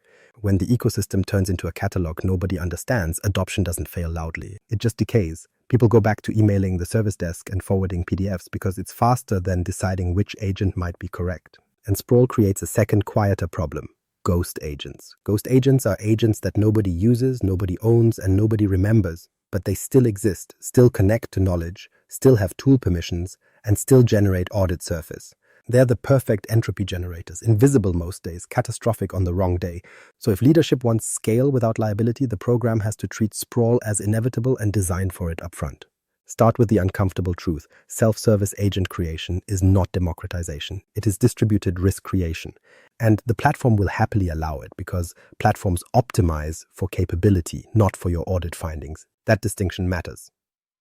When the ecosystem turns into a catalog nobody understands, adoption doesn't fail loudly. It just decays. People go back to emailing the service desk and forwarding PDFs because it's faster than deciding which agent might be correct. And sprawl creates a second, quieter problem: ghost agents. Ghost agents are agents that nobody uses, nobody owns, and nobody remembers, but they still exist, still connect to knowledge, still have tool permissions, and still generate audit surface. They're the perfect entropy generators, invisible most days, catastrophic on the wrong day. So if leadership wants scale without liability, the program has to treat sprawl as inevitable and design for it upfront. Start with the uncomfortable truth: self-service agent creation is not democratization. It is distributed risk creation. And the platform will happily allow it because platforms optimize for capability, not for your audit findings. That distinction matters.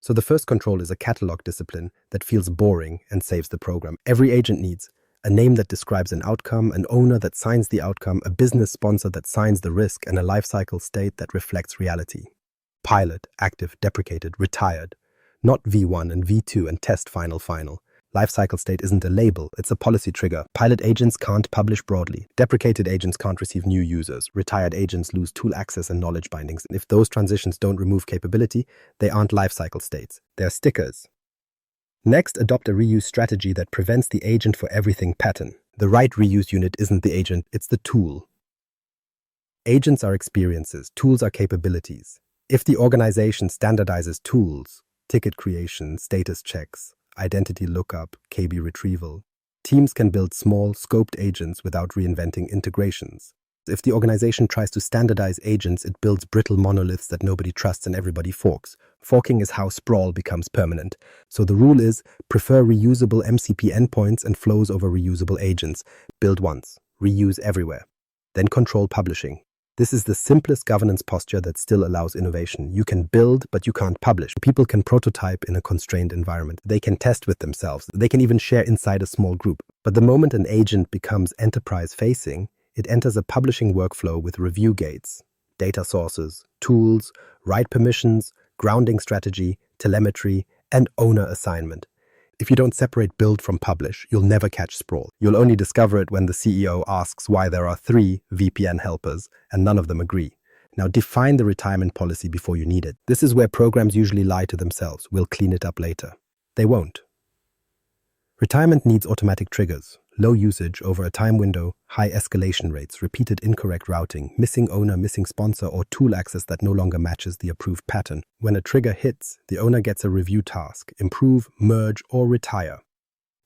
So the first control is a catalog discipline that feels boring and saves the program. Every agent needs a name that describes an outcome, an owner that signs the outcome, a business sponsor that signs the risk, and a lifecycle state that reflects reality. Pilot, active, deprecated, retired. Not V1 and V2 and test final. Lifecycle state isn't a label, it's a policy trigger. Pilot agents can't publish broadly. Deprecated agents can't receive new users. Retired agents lose tool access and knowledge bindings. If those transitions don't remove capability, they aren't lifecycle states. They're stickers. Next, adopt a reuse strategy that prevents the agent for everything pattern. The right reuse unit isn't the agent, it's the tool. Agents are experiences, tools are capabilities. If the organization standardizes tools, ticket creation, status checks, identity lookup, KB retrieval, teams can build small, scoped agents without reinventing integrations. If the organization tries to standardize agents, it builds brittle monoliths that nobody trusts and everybody forks. Forking is how sprawl becomes permanent. So the rule is, prefer reusable MCP endpoints and flows over reusable agents. Build once, reuse everywhere. Then control publishing. This is the simplest governance posture that still allows innovation. You can build, but you can't publish. People can prototype in a constrained environment. They can test with themselves. They can even share inside a small group. But the moment an agent becomes enterprise-facing, it enters a publishing workflow with review gates, data sources, tools, write permissions, grounding strategy, telemetry, and owner assignment. If you don't separate build from publish, you'll never catch sprawl. You'll only discover it when the CEO asks why there are 3 VPN helpers and none of them agree. Now define the retirement policy before you need it. This is where programs usually lie to themselves. We'll clean it up later. They won't. Retirement needs automatic triggers, low usage over a time window, high escalation rates, repeated incorrect routing, missing owner, missing sponsor, or tool access that no longer matches the approved pattern. When a trigger hits, the owner gets a review task: improve, merge, or retire.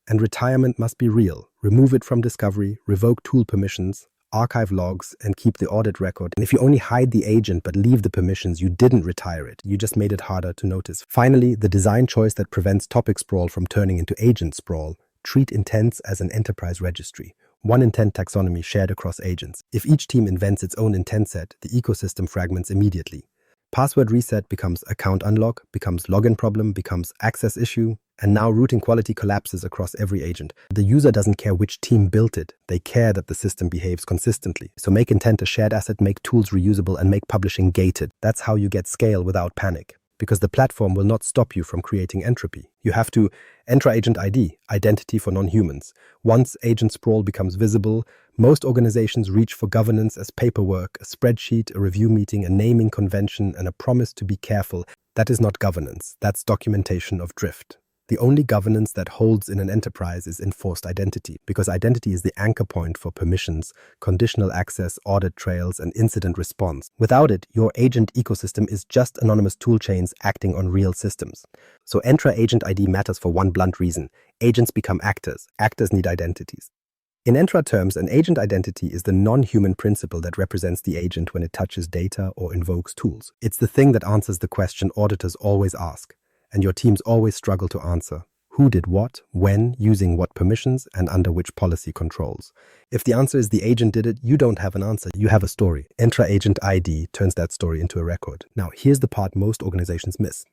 And retirement must be real. Remove it from discovery, revoke tool permissions, archive logs, and keep the audit record. And if you only hide the agent but leave the permissions, you didn't retire it. You just made it harder to notice. Finally, the design choice that prevents topic sprawl from turning into agent sprawl: treat intents as an enterprise registry. One intent taxonomy shared across agents. If each team invents its own intent set, the ecosystem fragments immediately. Password reset becomes account unlock, becomes login problem, becomes access issue, and now routing quality collapses across every agent. The user doesn't care which team built it. They care that the system behaves consistently. So make intent a shared asset, make tools reusable, and make publishing gated. That's how you get scale without panic. Because the platform will not stop you from creating entropy. You have to Entra Agent ID, identity for non-humans. Once agent sprawl becomes visible, most organizations reach for governance as paperwork, a spreadsheet, a review meeting, a naming convention, and a promise to be careful. That is not governance. That's documentation of drift. The only governance that holds in an enterprise is enforced identity, because identity is the anchor point for permissions, conditional access, audit trails, and incident response. Without it, your agent ecosystem is just anonymous toolchains acting on real systems. So Entra Agent ID matters for one blunt reason: agents become actors. Actors need identities. In Entra terms, an agent identity is the non-human principle that represents the agent when it touches data or invokes tools. It's the thing that answers the question auditors always ask, and your teams always struggle to answer: who did what, when, using what permissions, and under which policy controls. If the answer is the agent did it, you don't have an answer, you have a story. Entra Agent ID turns that story into a record. Now, here's the part most organizations miss.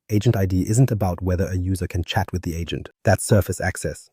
Agent ID isn't about whether a user can chat with the agent. That's surface access.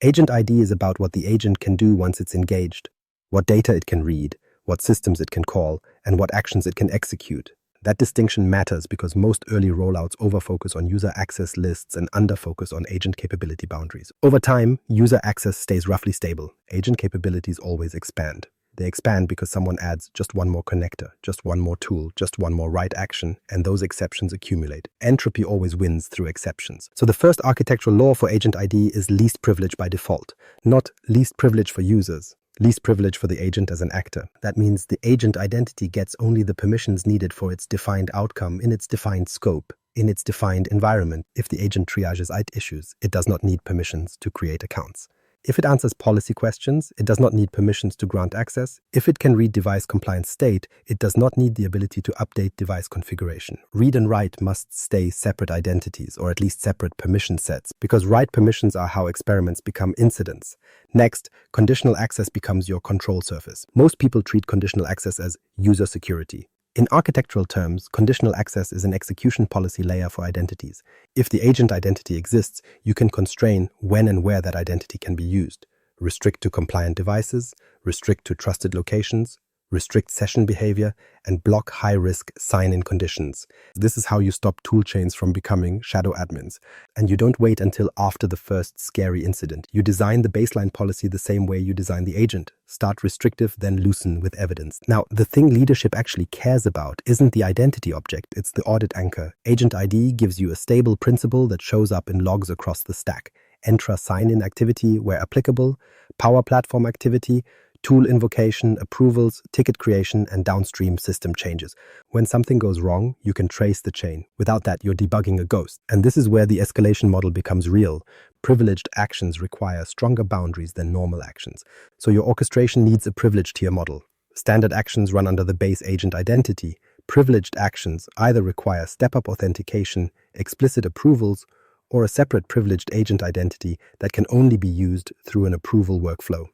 Agent ID is about what the agent can do once it's engaged, what data it can read, what systems it can call, and what actions it can execute. That distinction matters because most early rollouts overfocus on user access lists and underfocus on agent capability boundaries. Over time, user access stays roughly stable. Agent capabilities always expand. They expand because someone adds just one more connector, just one more tool, just one more write action, and those exceptions accumulate. Entropy always wins through exceptions. So the first architectural law for Agent ID is least privilege by default, not least privilege for users. Least privilege for the agent as an actor. That means the agent identity gets only the permissions needed for its defined outcome in its defined scope, in its defined environment. If the agent triages issues, it does not need permissions to create accounts. If it answers policy questions, it does not need permissions to grant access. If it can read device compliance state, it does not need the ability to update device configuration. Read and write must stay separate identities, or at least separate permission sets, because write permissions are how experiments become incidents. Next, conditional access becomes your control surface. Most people treat conditional access as user security. In architectural terms, conditional access is an execution policy layer for identities. If the agent identity exists, you can constrain when and where that identity can be used. Restrict to compliant devices, restrict to trusted locations, restrict session behavior, and block high-risk sign-in conditions. This is how you stop toolchains from becoming shadow admins. And you don't wait until after the first scary incident. You design the baseline policy the same way you design the agent. Start restrictive, then loosen with evidence. Now, the thing leadership actually cares about isn't the identity object, it's the audit anchor. Agent ID gives you a stable principle that shows up in logs across the stack. Entra sign-in activity where applicable, Power Platform activity, tool invocation, approvals, ticket creation, and downstream system changes. When something goes wrong, you can trace the chain. Without that, you're debugging a ghost. And this is where the escalation model becomes real. Privileged actions require stronger boundaries than normal actions. So your orchestration needs a privileged tier model. Standard actions run under the base agent identity. Privileged actions either require step-up authentication, explicit approvals, or a separate privileged agent identity that can only be used through an approval workflow.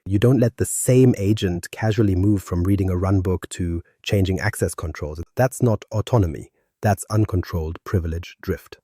You don't let the same agent casually move from reading a runbook to changing access controls. That's not autonomy. That's uncontrolled privilege drift.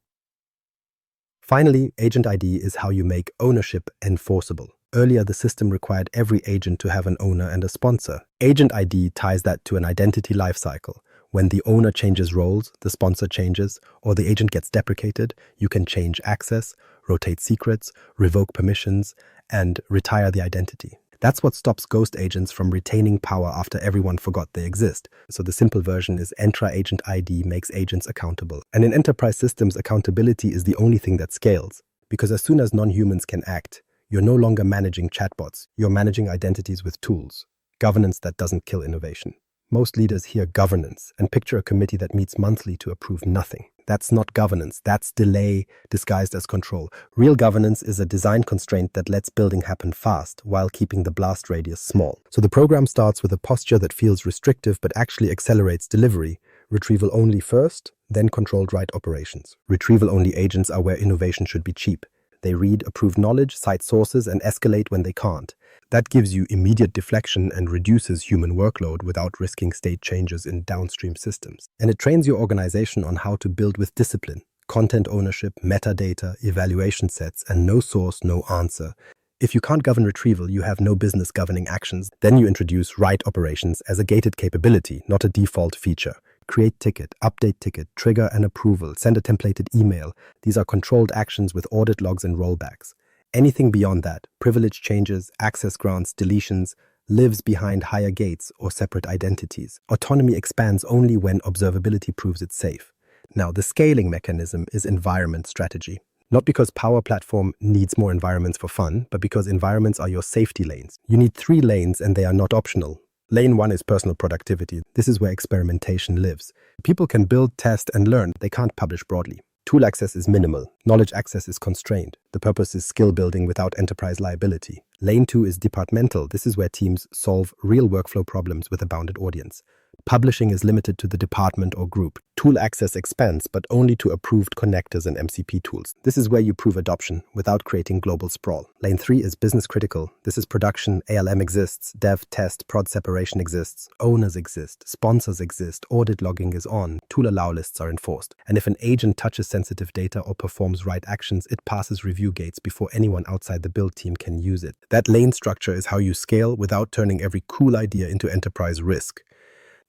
Finally, Agent ID is how you make ownership enforceable. Earlier, the system required every agent to have an owner and a sponsor. Agent ID ties that to an identity lifecycle. When the owner changes roles, the sponsor changes, or the agent gets deprecated, you can change access, rotate secrets, revoke permissions, and retire the identity. That's what stops ghost agents from retaining power after everyone forgot they exist. So the simple version is Entra Agent ID makes agents accountable. And in enterprise systems, accountability is the only thing that scales. Because as soon as non-humans can act, you're no longer managing chatbots. You're managing identities with tools. Governance that doesn't kill innovation. Most leaders hear governance and picture a committee that meets monthly to approve nothing. That's not governance. That's delay disguised as control. Real governance is a design constraint that lets building happen fast while keeping the blast radius small. So the program starts with a posture that feels restrictive but actually accelerates delivery. Retrieval only first, then controlled write operations. Retrieval only agents are where innovation should be cheap. They read approved knowledge, cite sources, and escalate when they can't. That gives you immediate deflection and reduces human workload without risking state changes in downstream systems. And it trains your organization on how to build with discipline, content ownership, metadata, evaluation sets, and no source, no answer. If you can't govern retrieval, you have no business governing actions. Then you introduce write operations as a gated capability, not a default feature. Create ticket, update ticket, trigger an approval, send a templated email. These are controlled actions with audit logs and rollbacks. Anything beyond that, privilege changes, access grants, deletions, lives behind higher gates or separate identities. Autonomy expands only when observability proves it's safe. Now, the scaling mechanism is environment strategy. Not because Power Platform needs more environments for fun, but because environments are your safety lanes. You need 3 lanes and they are not optional. Lane 1 is personal productivity. This is where experimentation lives. People can build, test, and learn. They can't publish broadly. Tool access is minimal. Knowledge access is constrained. The purpose is skill building without enterprise liability. Lane 2 is departmental. This is where teams solve real workflow problems with a bounded audience. Publishing is limited to the department or group. Tool access expands, but only to approved connectors and MCP tools. This is where you prove adoption without creating global sprawl. Lane 3 is business critical. This is production, ALM exists, dev, test, prod separation exists, owners exist, sponsors exist, audit logging is on, tool allow lists are enforced. And if an agent touches sensitive data or performs right actions, it passes review gates before anyone outside the build team can use it. That lane structure is how you scale without turning every cool idea into enterprise risk.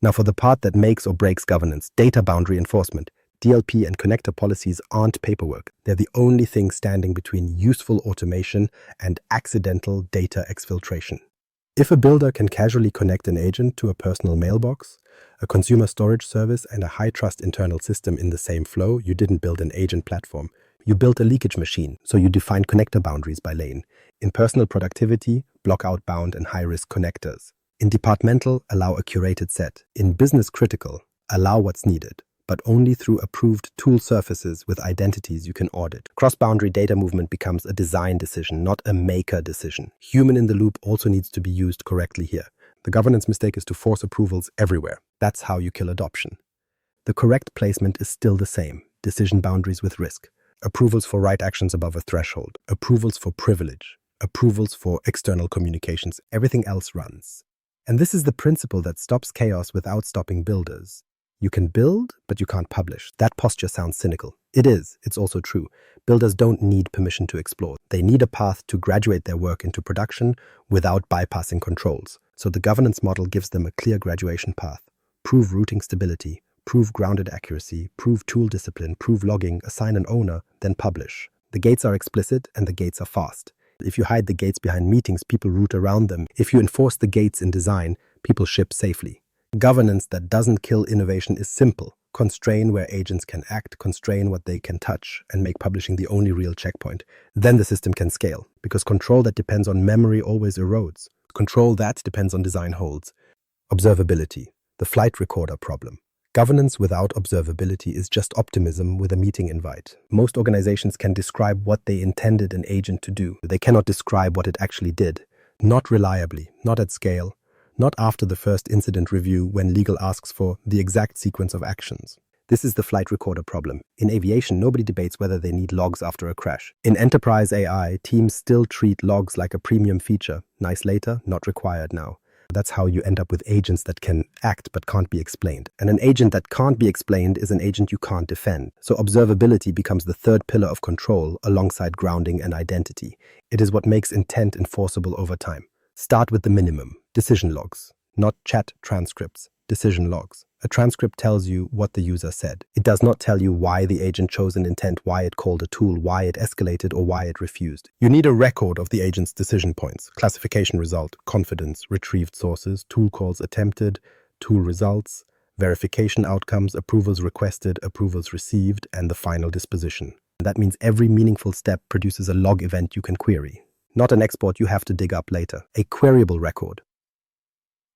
Now for the part that makes or breaks governance, data boundary enforcement. DLP and connector policies aren't paperwork. They're the only thing standing between useful automation and accidental data exfiltration. If a builder can casually connect an agent to a personal mailbox, a consumer storage service, and a high-trust internal system in the same flow, you didn't build an agent platform. You built a leakage machine, so you define connector boundaries by lane. In personal productivity, block outbound and high-risk connectors. In departmental, allow a curated set. In business critical, allow what's needed, but only through approved tool surfaces with identities you can audit. Cross-boundary data movement becomes a design decision, not a maker decision. Human in the loop also needs to be used correctly here. The governance mistake is to force approvals everywhere. That's how you kill adoption. The correct placement is still the same. Decision boundaries with risk. Approvals for right actions above a threshold. Approvals for privilege. Approvals for external communications. Everything else runs. And this is the principle that stops chaos without stopping builders. You can build, but you can't publish. That posture sounds cynical. It is. It's also true. Builders don't need permission to explore. They need a path to graduate their work into production without bypassing controls. So the governance model gives them a clear graduation path. Prove routing stability, prove grounded accuracy, prove tool discipline, prove logging, assign an owner, then publish. The gates are explicit and the gates are fast. If you hide the gates behind meetings, people route around them. If you enforce the gates in design, people ship safely. Governance that doesn't kill innovation is simple. Constrain where agents can act, constrain what they can touch, and make publishing the only real checkpoint. Then the system can scale, because control that depends on memory always erodes. Control that depends on design holds. Observability, the flight recorder problem. Governance without observability is just optimism with a meeting invite. Most organizations can describe what they intended an agent to do. They cannot describe what it actually did. Not reliably, not at scale, not after the first incident review when legal asks for the exact sequence of actions. This is the flight recorder problem. In aviation, nobody debates whether they need logs after a crash. In enterprise AI, teams still treat logs like a premium feature. Nice later, not required now. That's how you end up with agents that can act but can't be explained. And an agent that can't be explained is an agent you can't defend. So observability becomes the third pillar of control alongside grounding and identity. It is what makes intent enforceable over time. Start with the minimum, decision logs, not chat transcripts, decision logs. A transcript tells you what the user said. It does not tell you why the agent chose an intent, why it called a tool, why it escalated, or why it refused. You need a record of the agent's decision points, classification result, confidence, retrieved sources, tool calls attempted, tool results, verification outcomes, approvals requested, approvals received, and the final disposition. That means every meaningful step produces a log event you can query, not an export you have to dig up later, a queryable record.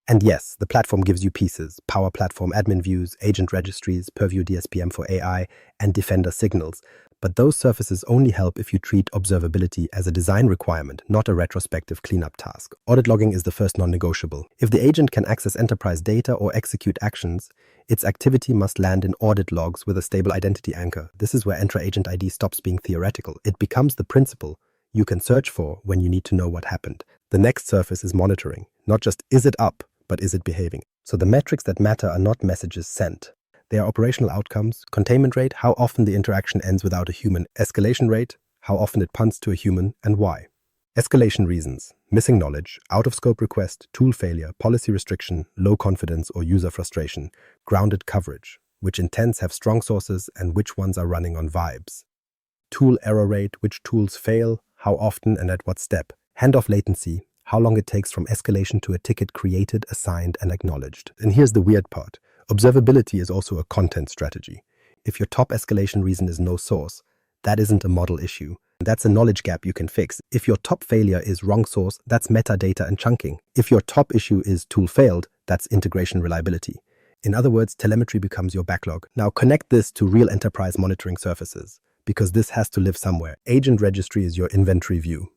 And yes, the platform gives you pieces, Power Platform admin views, agent registries, Purview DSPM for AI, and Defender signals. But those surfaces only help if you treat observability as a design requirement, not a retrospective cleanup task. Audit logging is the first non-negotiable. If the agent can access enterprise data or execute actions, its activity must land in audit logs with a stable identity anchor. This is where Entra Agent ID stops being theoretical. It becomes the principle you can search for when you need to know what happened. The next surface is monitoring, not just is it up, but is it behaving? So the metrics that matter are not messages sent. They are operational outcomes, containment rate, how often the interaction ends without a human, escalation rate, how often it punts to a human, and why. Escalation reasons, missing knowledge, out-of-scope request, tool failure, policy restriction, low confidence or user frustration, grounded coverage, which intents have strong sources and which ones are running on vibes. Tool error rate, which tools fail, how often and at what step. Handoff latency, how long it takes from escalation to a ticket created, assigned, and acknowledged. And here's the weird part. Observability is also a content strategy. If your top escalation reason is no source, that isn't a model issue. That's a knowledge gap you can fix. If your top failure is wrong source, that's metadata and chunking. If your top issue is tool failed, that's integration reliability. In other words, telemetry becomes your backlog. Now connect this to real enterprise monitoring surfaces, because this has to live somewhere. Agent registry is your inventory view.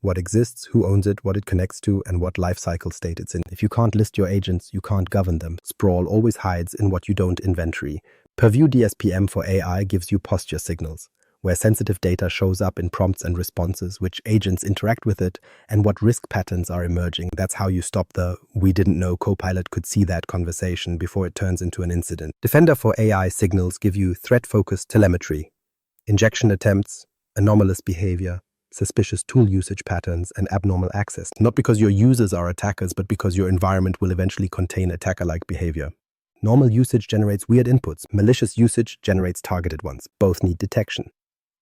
What exists, who owns it, what it connects to, and what lifecycle state it's in. If you can't list your agents, you can't govern them. Sprawl always hides in what you don't inventory. Purview DSPM for AI gives you posture signals, where sensitive data shows up in prompts and responses, which agents interact with it, and what risk patterns are emerging. That's how you stop the "we didn't know Copilot could see that" conversation before it turns into an incident. Defender for AI signals give you threat-focused telemetry, injection attempts, anomalous behavior, suspicious tool usage patterns, and abnormal access. Not because your users are attackers, but because your environment will eventually contain attacker-like behavior. Normal usage generates weird inputs. Malicious usage generates targeted ones. Both need detection.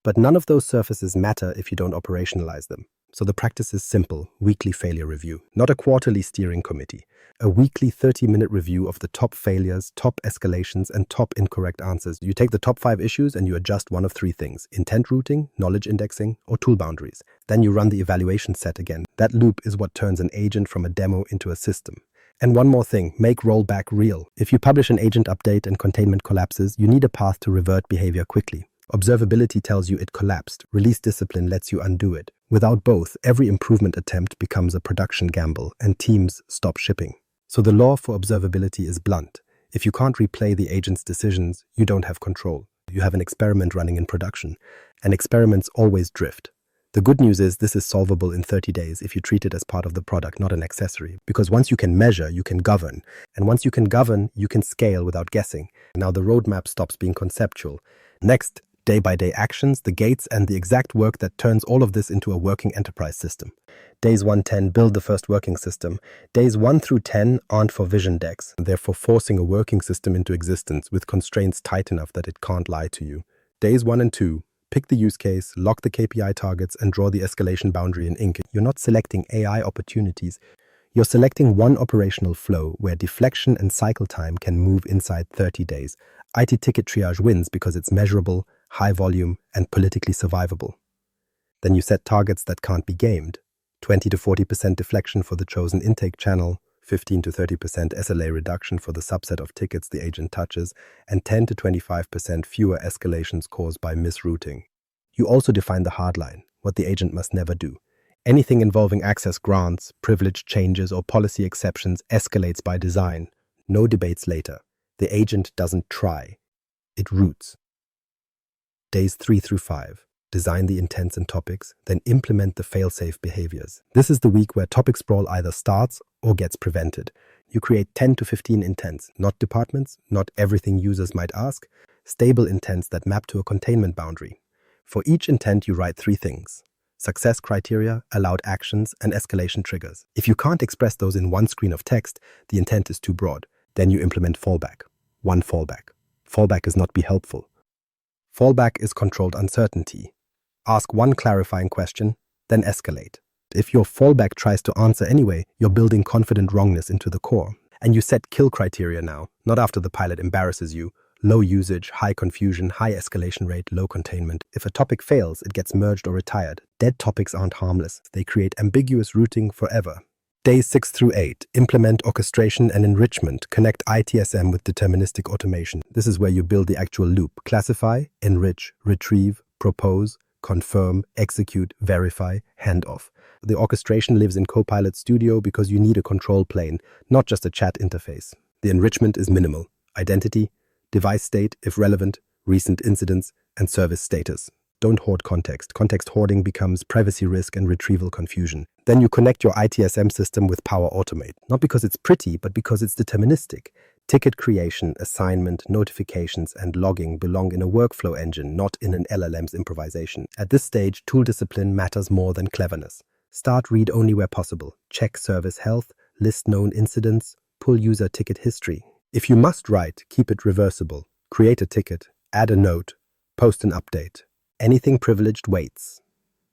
But none of those surfaces matter if you don't operationalize them. So the practice is simple: weekly failure review, not a quarterly steering committee. A weekly 30-minute review of the top failures, top escalations, and top incorrect answers. You take the top 5 issues and you adjust one of 3 things: intent routing, knowledge indexing, or tool boundaries. Then you run the evaluation set again. That loop is what turns an agent from a demo into a system. And one more thing, make rollback real. If you publish an agent update and containment collapses, you need a path to revert behavior quickly. Observability tells you it collapsed. Release discipline lets you undo it. Without both, every improvement attempt becomes a production gamble and teams stop shipping. So the law for observability is blunt. If you can't replay the agent's decisions, you don't have control. You have an experiment running in production, and experiments always drift. The good news is this is solvable in 30 days if you treat it as part of the product, not an accessory. Because once you can measure, you can govern. And once you can govern, you can scale without guessing. Now the roadmap stops being conceptual. Next, day-by-day actions, the gates, and the exact work that turns all of this into a working enterprise system. Days 1-10, build the first working system. Days 1 through 10 aren't for vision decks. They're for forcing a working system into existence with constraints tight enough that it can't lie to you. Days 1 and 2, pick the use case, lock the KPI targets, and draw the escalation boundary in ink. You're not selecting AI opportunities. You're selecting one operational flow where deflection and cycle time can move inside 30 days. IT ticket triage wins because it's measurable, high volume, and politically survivable. Then you set targets that can't be gamed. 20 to 40% deflection for the chosen intake channel, 15 to 30% SLA reduction for the subset of tickets the agent touches, and 10 to 25% fewer escalations caused by misrouting. You also define the hard line, what the agent must never do. Anything involving access grants, privilege changes, or policy exceptions escalates by design. No debates later. The agent doesn't try. It routes. Days 3 through 5. Design the intents and topics, then implement the fail-safe behaviors. This is the week where topic sprawl either starts or gets prevented. You create 10 to 15 intents, not departments, not everything users might ask, stable intents that map to a containment boundary. For each intent, you write 3 things: success criteria, allowed actions, and escalation triggers. If you can't express those in one screen of text, the intent is too broad. Then you implement fallback. One fallback. Fallback is not be helpful. Fallback is controlled uncertainty. Ask one clarifying question, then escalate. If your fallback tries to answer anyway, you're building confident wrongness into the core. And you set kill criteria now, not after the pilot embarrasses you. Low usage, high confusion, high escalation rate, low containment. If a topic fails, it gets merged or retired. Dead topics aren't harmless. They create ambiguous routing forever. Days 6 through 8, implement orchestration and enrichment. Connect ITSM with deterministic automation. This is where you build the actual loop. Classify, enrich, retrieve, propose, confirm, execute, verify, handoff. The orchestration lives in Copilot Studio because you need a control plane, not just a chat interface. The enrichment is minimal. Identity, device state, if relevant, recent incidents, and service status. Don't hoard context. Context hoarding becomes privacy risk and retrieval confusion. Then you connect your ITSM system with Power Automate, not because it's pretty, but because it's deterministic. Ticket creation, assignment, notifications, and logging belong in a workflow engine, not in an LLM's improvisation. At this stage, tool discipline matters more than cleverness. Start read only where possible. Check service health, list known incidents, pull user ticket history. If you must write, keep it reversible. Create a ticket, add a note, post an update. Anything privileged waits.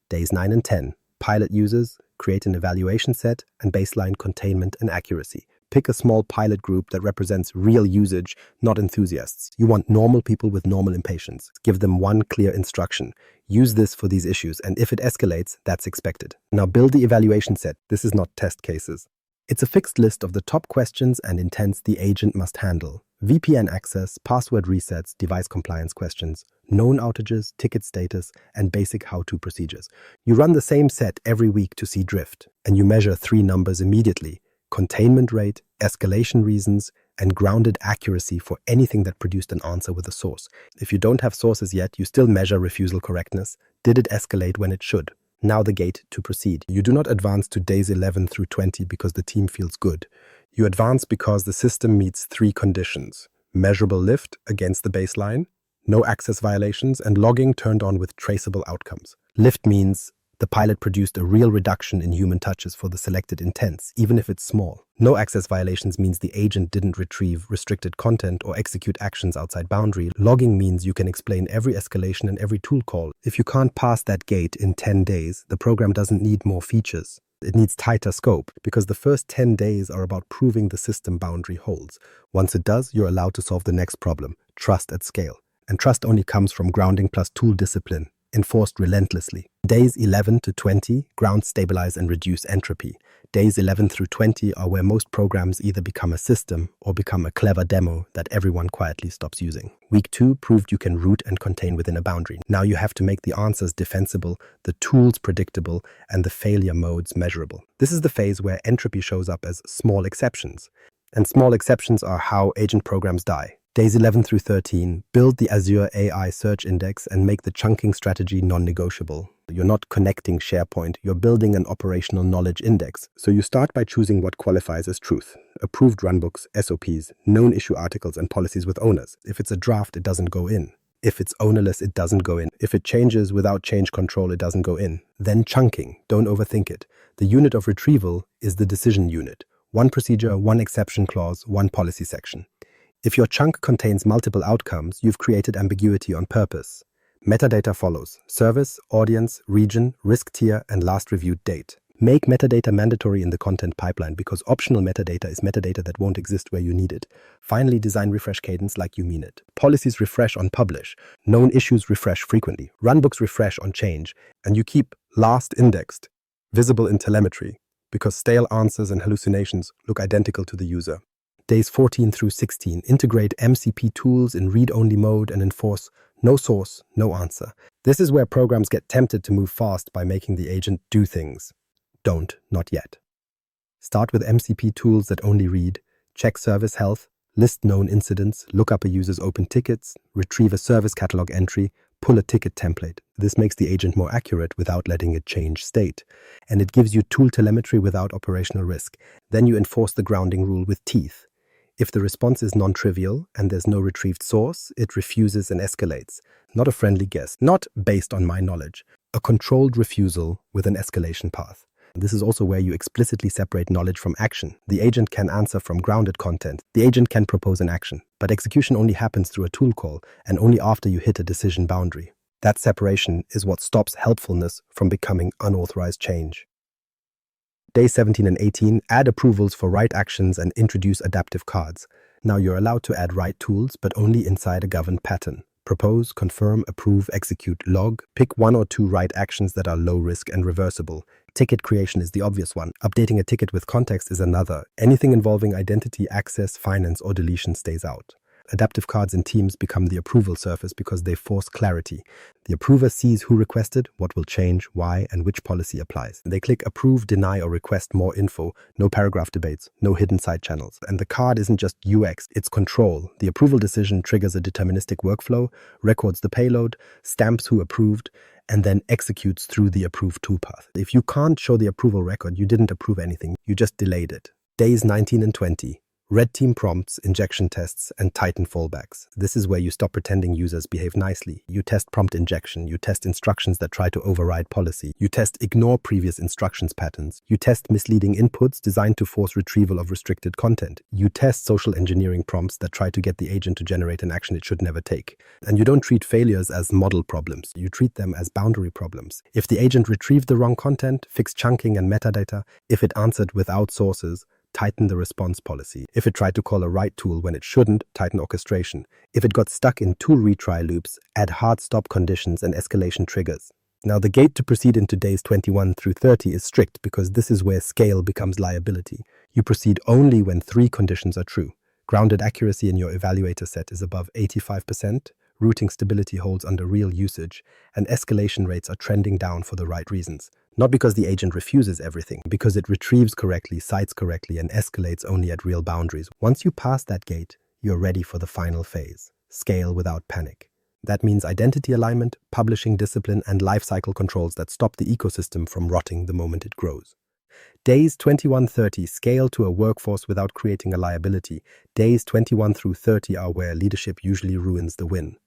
Days 9 and 10. Pilot users, create an evaluation set, and baseline containment and accuracy. Pick a small pilot group that represents real usage, not enthusiasts. You want normal people with normal impatience. Give them one clear instruction. Use this for these issues, and if it escalates, that's expected. Now build the evaluation set. This is not test cases. It's a fixed list of the top questions and intents the agent must handle. VPN access, password resets, device compliance questions, known outages, ticket status, and basic how-to procedures. You run the same set every week to see drift, and you measure 3 numbers immediately: containment rate, escalation reasons, and grounded accuracy for anything that produced an answer with a source. If you don't have sources yet, you still measure refusal correctness. Did it escalate when it should? Now the gate to proceed. You do not advance to days 11 through 20 because the team feels good. You advance because the system meets 3 conditions: measurable lift against the baseline, no access violations, and logging turned on with traceable outcomes. Lift means The pilot produced a real reduction in human touches for the selected intents, even if it's small. No access violations means the agent didn't retrieve restricted content or execute actions outside boundary. Logging means you can explain every escalation and every tool call. If you can't pass that gate in 10 days, the program doesn't need more features. It needs tighter scope, because the first 10 days are about proving the system boundary holds. Once it does, you're allowed to solve the next problem, trust at scale. And trust only comes from grounding plus tool discipline, enforced relentlessly. Days 11 to 20 ground, stabilize, and reduce entropy. Days 11 through 20 are where most programs either become a system or become a clever demo that everyone quietly stops using. Week 2 proved you can root and contain within a boundary. Now you have to make the answers defensible, the tools predictable, and the failure modes measurable. This is the phase where entropy shows up as small exceptions. And small exceptions are how agent programs die. Days 11 through 13, build the Azure AI Search index and make the chunking strategy non-negotiable. You're not connecting SharePoint, you're building an operational knowledge index. So you start by choosing what qualifies as truth. Approved runbooks, SOPs, known issue articles, and policies with owners. If it's a draft, it doesn't go in. If it's ownerless, it doesn't go in. If it changes without change control, it doesn't go in. Then chunking, don't overthink it. The unit of retrieval is the decision unit. One procedure, one exception clause, one policy section. If your chunk contains multiple outcomes, you've created ambiguity on purpose. Metadata follows: service, audience, region, risk tier, and last reviewed date. Make metadata mandatory in the content pipeline, because optional metadata is metadata that won't exist where you need it. Finally, design refresh cadence like you mean it. Policies refresh on publish. Known issues refresh frequently. Runbooks refresh on change. And you keep last indexed, visible in telemetry, because stale answers and hallucinations look identical to the user. Days 14 through 16, integrate MCP tools in read-only mode and enforce no source, no answer. This is where programs get tempted to move fast by making the agent do things. Don't, not yet. Start with MCP tools that only read, check service health, list known incidents, look up a user's open tickets, retrieve a service catalog entry, pull a ticket template. This makes the agent more accurate without letting it change state. And it gives you tool telemetry without operational risk. Then you enforce the grounding rule with teeth. If the response is non-trivial and there's no retrieved source, it refuses and escalates. Not a friendly guess, not based on my knowledge. A controlled refusal with an escalation path. This is also where you explicitly separate knowledge from action. The agent can answer from grounded content. The agent can propose an action, but execution only happens through a tool call and only after you hit a decision boundary. That separation is what stops helpfulness from becoming unauthorized change. Day 17 and 18, add approvals for write actions and introduce adaptive cards. Now you're allowed to add write tools, but only inside a governed pattern. Propose, confirm, approve, execute, log. Pick 1 or 2 write actions that are low risk and reversible. Ticket creation is the obvious one. Updating a ticket with context is another. Anything involving identity, access, finance, or deletion stays out. Adaptive cards in Teams become the approval surface because they force clarity. The approver sees who requested, what will change, why, and which policy applies. They click approve, deny, or request more info. No paragraph debates, no hidden side channels. And the card isn't just UX, it's control. The approval decision triggers a deterministic workflow, records the payload, stamps who approved, and then executes through the approved toolpath. If you can't show the approval record, you didn't approve anything, you just delayed it. Days 19 and 20. Red team prompts, injection tests, and tighten fallbacks. This is where you stop pretending users behave nicely. You test prompt injection. You test instructions that try to override policy. You test ignore previous instructions patterns. You test misleading inputs designed to force retrieval of restricted content. You test social engineering prompts that try to get the agent to generate an action it should never take. And you don't treat failures as model problems. You treat them as boundary problems. If the agent retrieved the wrong content, fix chunking and metadata. If it answered without sources, tighten the response policy. If it tried to call a write tool when it shouldn't, tighten orchestration. If it got stuck in tool retry loops, add hard stop conditions and escalation triggers. Now, the gate to proceed into days 21 through 30 is strict because this is where scale becomes liability. You proceed only when 3 conditions are true. Grounded accuracy in your evaluator set is above 85%, routing stability holds under real usage, and escalation rates are trending down for the right reasons. Not because the agent refuses everything, because it retrieves correctly, cites correctly, and escalates only at real boundaries. Once you pass that gate, you're ready for the final phase. Scale without panic. That means identity alignment, publishing discipline, and lifecycle controls that stop the ecosystem from rotting the moment it grows. Days 21-30 scale to a workforce without creating a liability. Days 21 through 30 are where leadership usually ruins the win.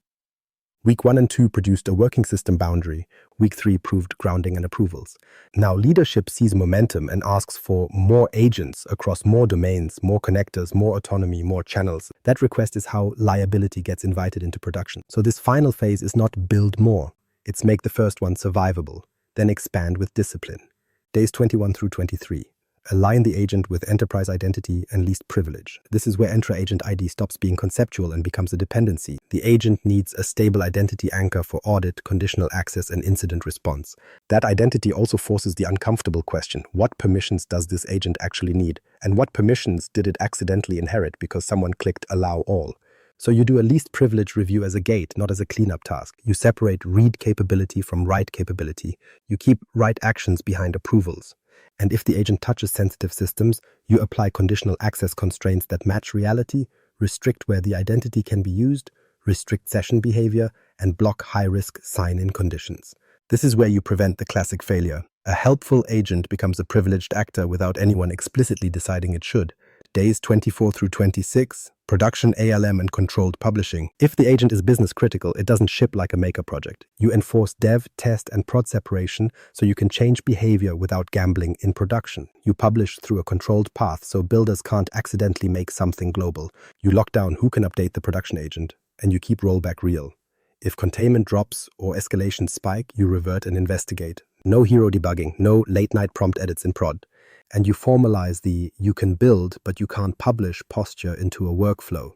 Week 1 and 2 produced a working system boundary. Week 3 proved grounding and approvals. Now leadership sees momentum and asks for more agents across more domains, more connectors, more autonomy, more channels. That request is how liability gets invited into production. So this final phase is not build more. It's make the first one survivable, then expand with discipline. Days 21 through 23. Align the agent with enterprise identity and least privilege. This is where Entra Agent ID stops being conceptual and becomes a dependency. The agent needs a stable identity anchor for audit, conditional access, and incident response. That identity also forces the uncomfortable question: what permissions does this agent actually need? And what permissions did it accidentally inherit because someone clicked allow all? So you do a least privilege review as a gate, not as a cleanup task. You separate read capability from write capability. You keep write actions behind approvals. And if the agent touches sensitive systems, you apply conditional access constraints that match reality, restrict where the identity can be used, restrict session behavior, and block high-risk sign-in conditions. This is where you prevent the classic failure. A helpful agent becomes a privileged actor without anyone explicitly deciding it should. Days 24 through 26, production ALM and controlled publishing. If the agent is business critical, it doesn't ship like a maker project. You enforce dev, test, and prod separation so you can change behavior without gambling in production. You publish through a controlled path so builders can't accidentally make something global. You lock down who can update the production agent, and you keep rollback real. If containment drops or escalations spike, you revert and investigate. No hero debugging, no late-night prompt edits in prod. And you formalize the you can build but you can't publish posture into a workflow.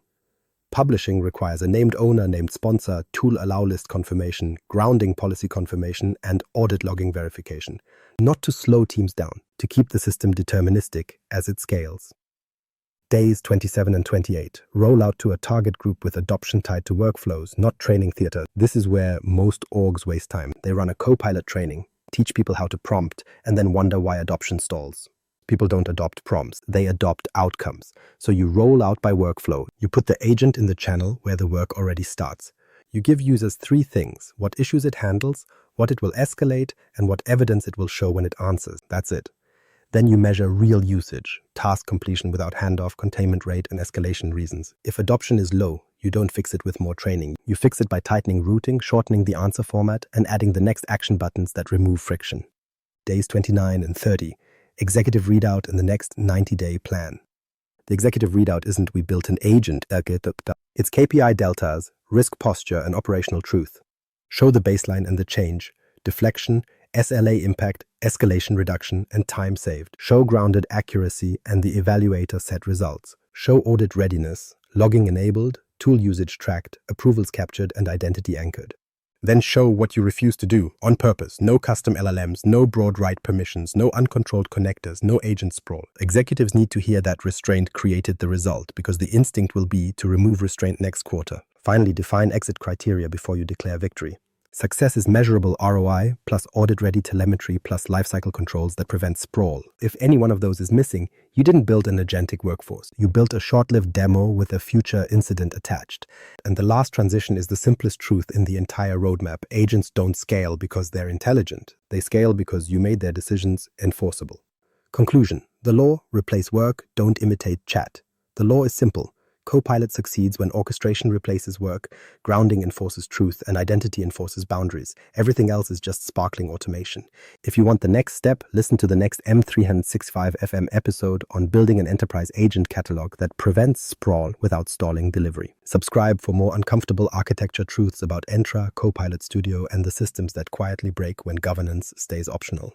Publishing requires a named owner, named sponsor, tool allow list confirmation, grounding policy confirmation, and audit logging verification. Not to slow teams down, to keep the system deterministic as it scales. Days 27 and 28. Rollout to a target group with adoption tied to workflows, not training theater. This is where most orgs waste time. They run a Copilot training, teach people how to prompt, and then wonder why adoption stalls. People don't adopt prompts, they adopt outcomes. So you roll out by workflow. You put the agent in the channel where the work already starts. You give users 3 things: what issues it handles, what it will escalate, and what evidence it will show when it answers. That's it. Then you measure real usage, task completion without handoff, containment rate, and escalation reasons. If adoption is low, you don't fix it with more training. You fix it by tightening routing, shortening the answer format, and adding the next action buttons that remove friction. Days 29 and 30. Executive readout and the next 90-day plan. The executive readout isn't we built an agent. It's KPI deltas, risk posture, and operational truth. Show the baseline and the change, deflection, SLA impact, escalation reduction, and time saved. Show grounded accuracy and the evaluator set results. Show audit readiness, logging enabled, tool usage tracked, approvals captured, and identity anchored. Then show what you refuse to do, on purpose. No custom LLMs, no broad write permissions, no uncontrolled connectors, no agent sprawl. Executives need to hear that restraint created the result, because the instinct will be to remove restraint next quarter. Finally, define exit criteria before you declare victory. Success is measurable ROI plus audit-ready telemetry plus lifecycle controls that prevent sprawl. If any one of those is missing, you didn't build an agentic workforce. You built a short-lived demo with a future incident attached. And the last transition is the simplest truth in the entire roadmap. Agents don't scale because they're intelligent. They scale because you made their decisions enforceable. Conclusion. The law: replace work, don't imitate chat. The law is simple. Copilot succeeds when orchestration replaces work, grounding enforces truth, and identity enforces boundaries. Everything else is just sparkling automation. If you want the next step, listen to the next M365 FM episode on building an enterprise agent catalog that prevents sprawl without stalling delivery. Subscribe for more uncomfortable architecture truths about Entra, Copilot Studio, and the systems that quietly break when governance stays optional.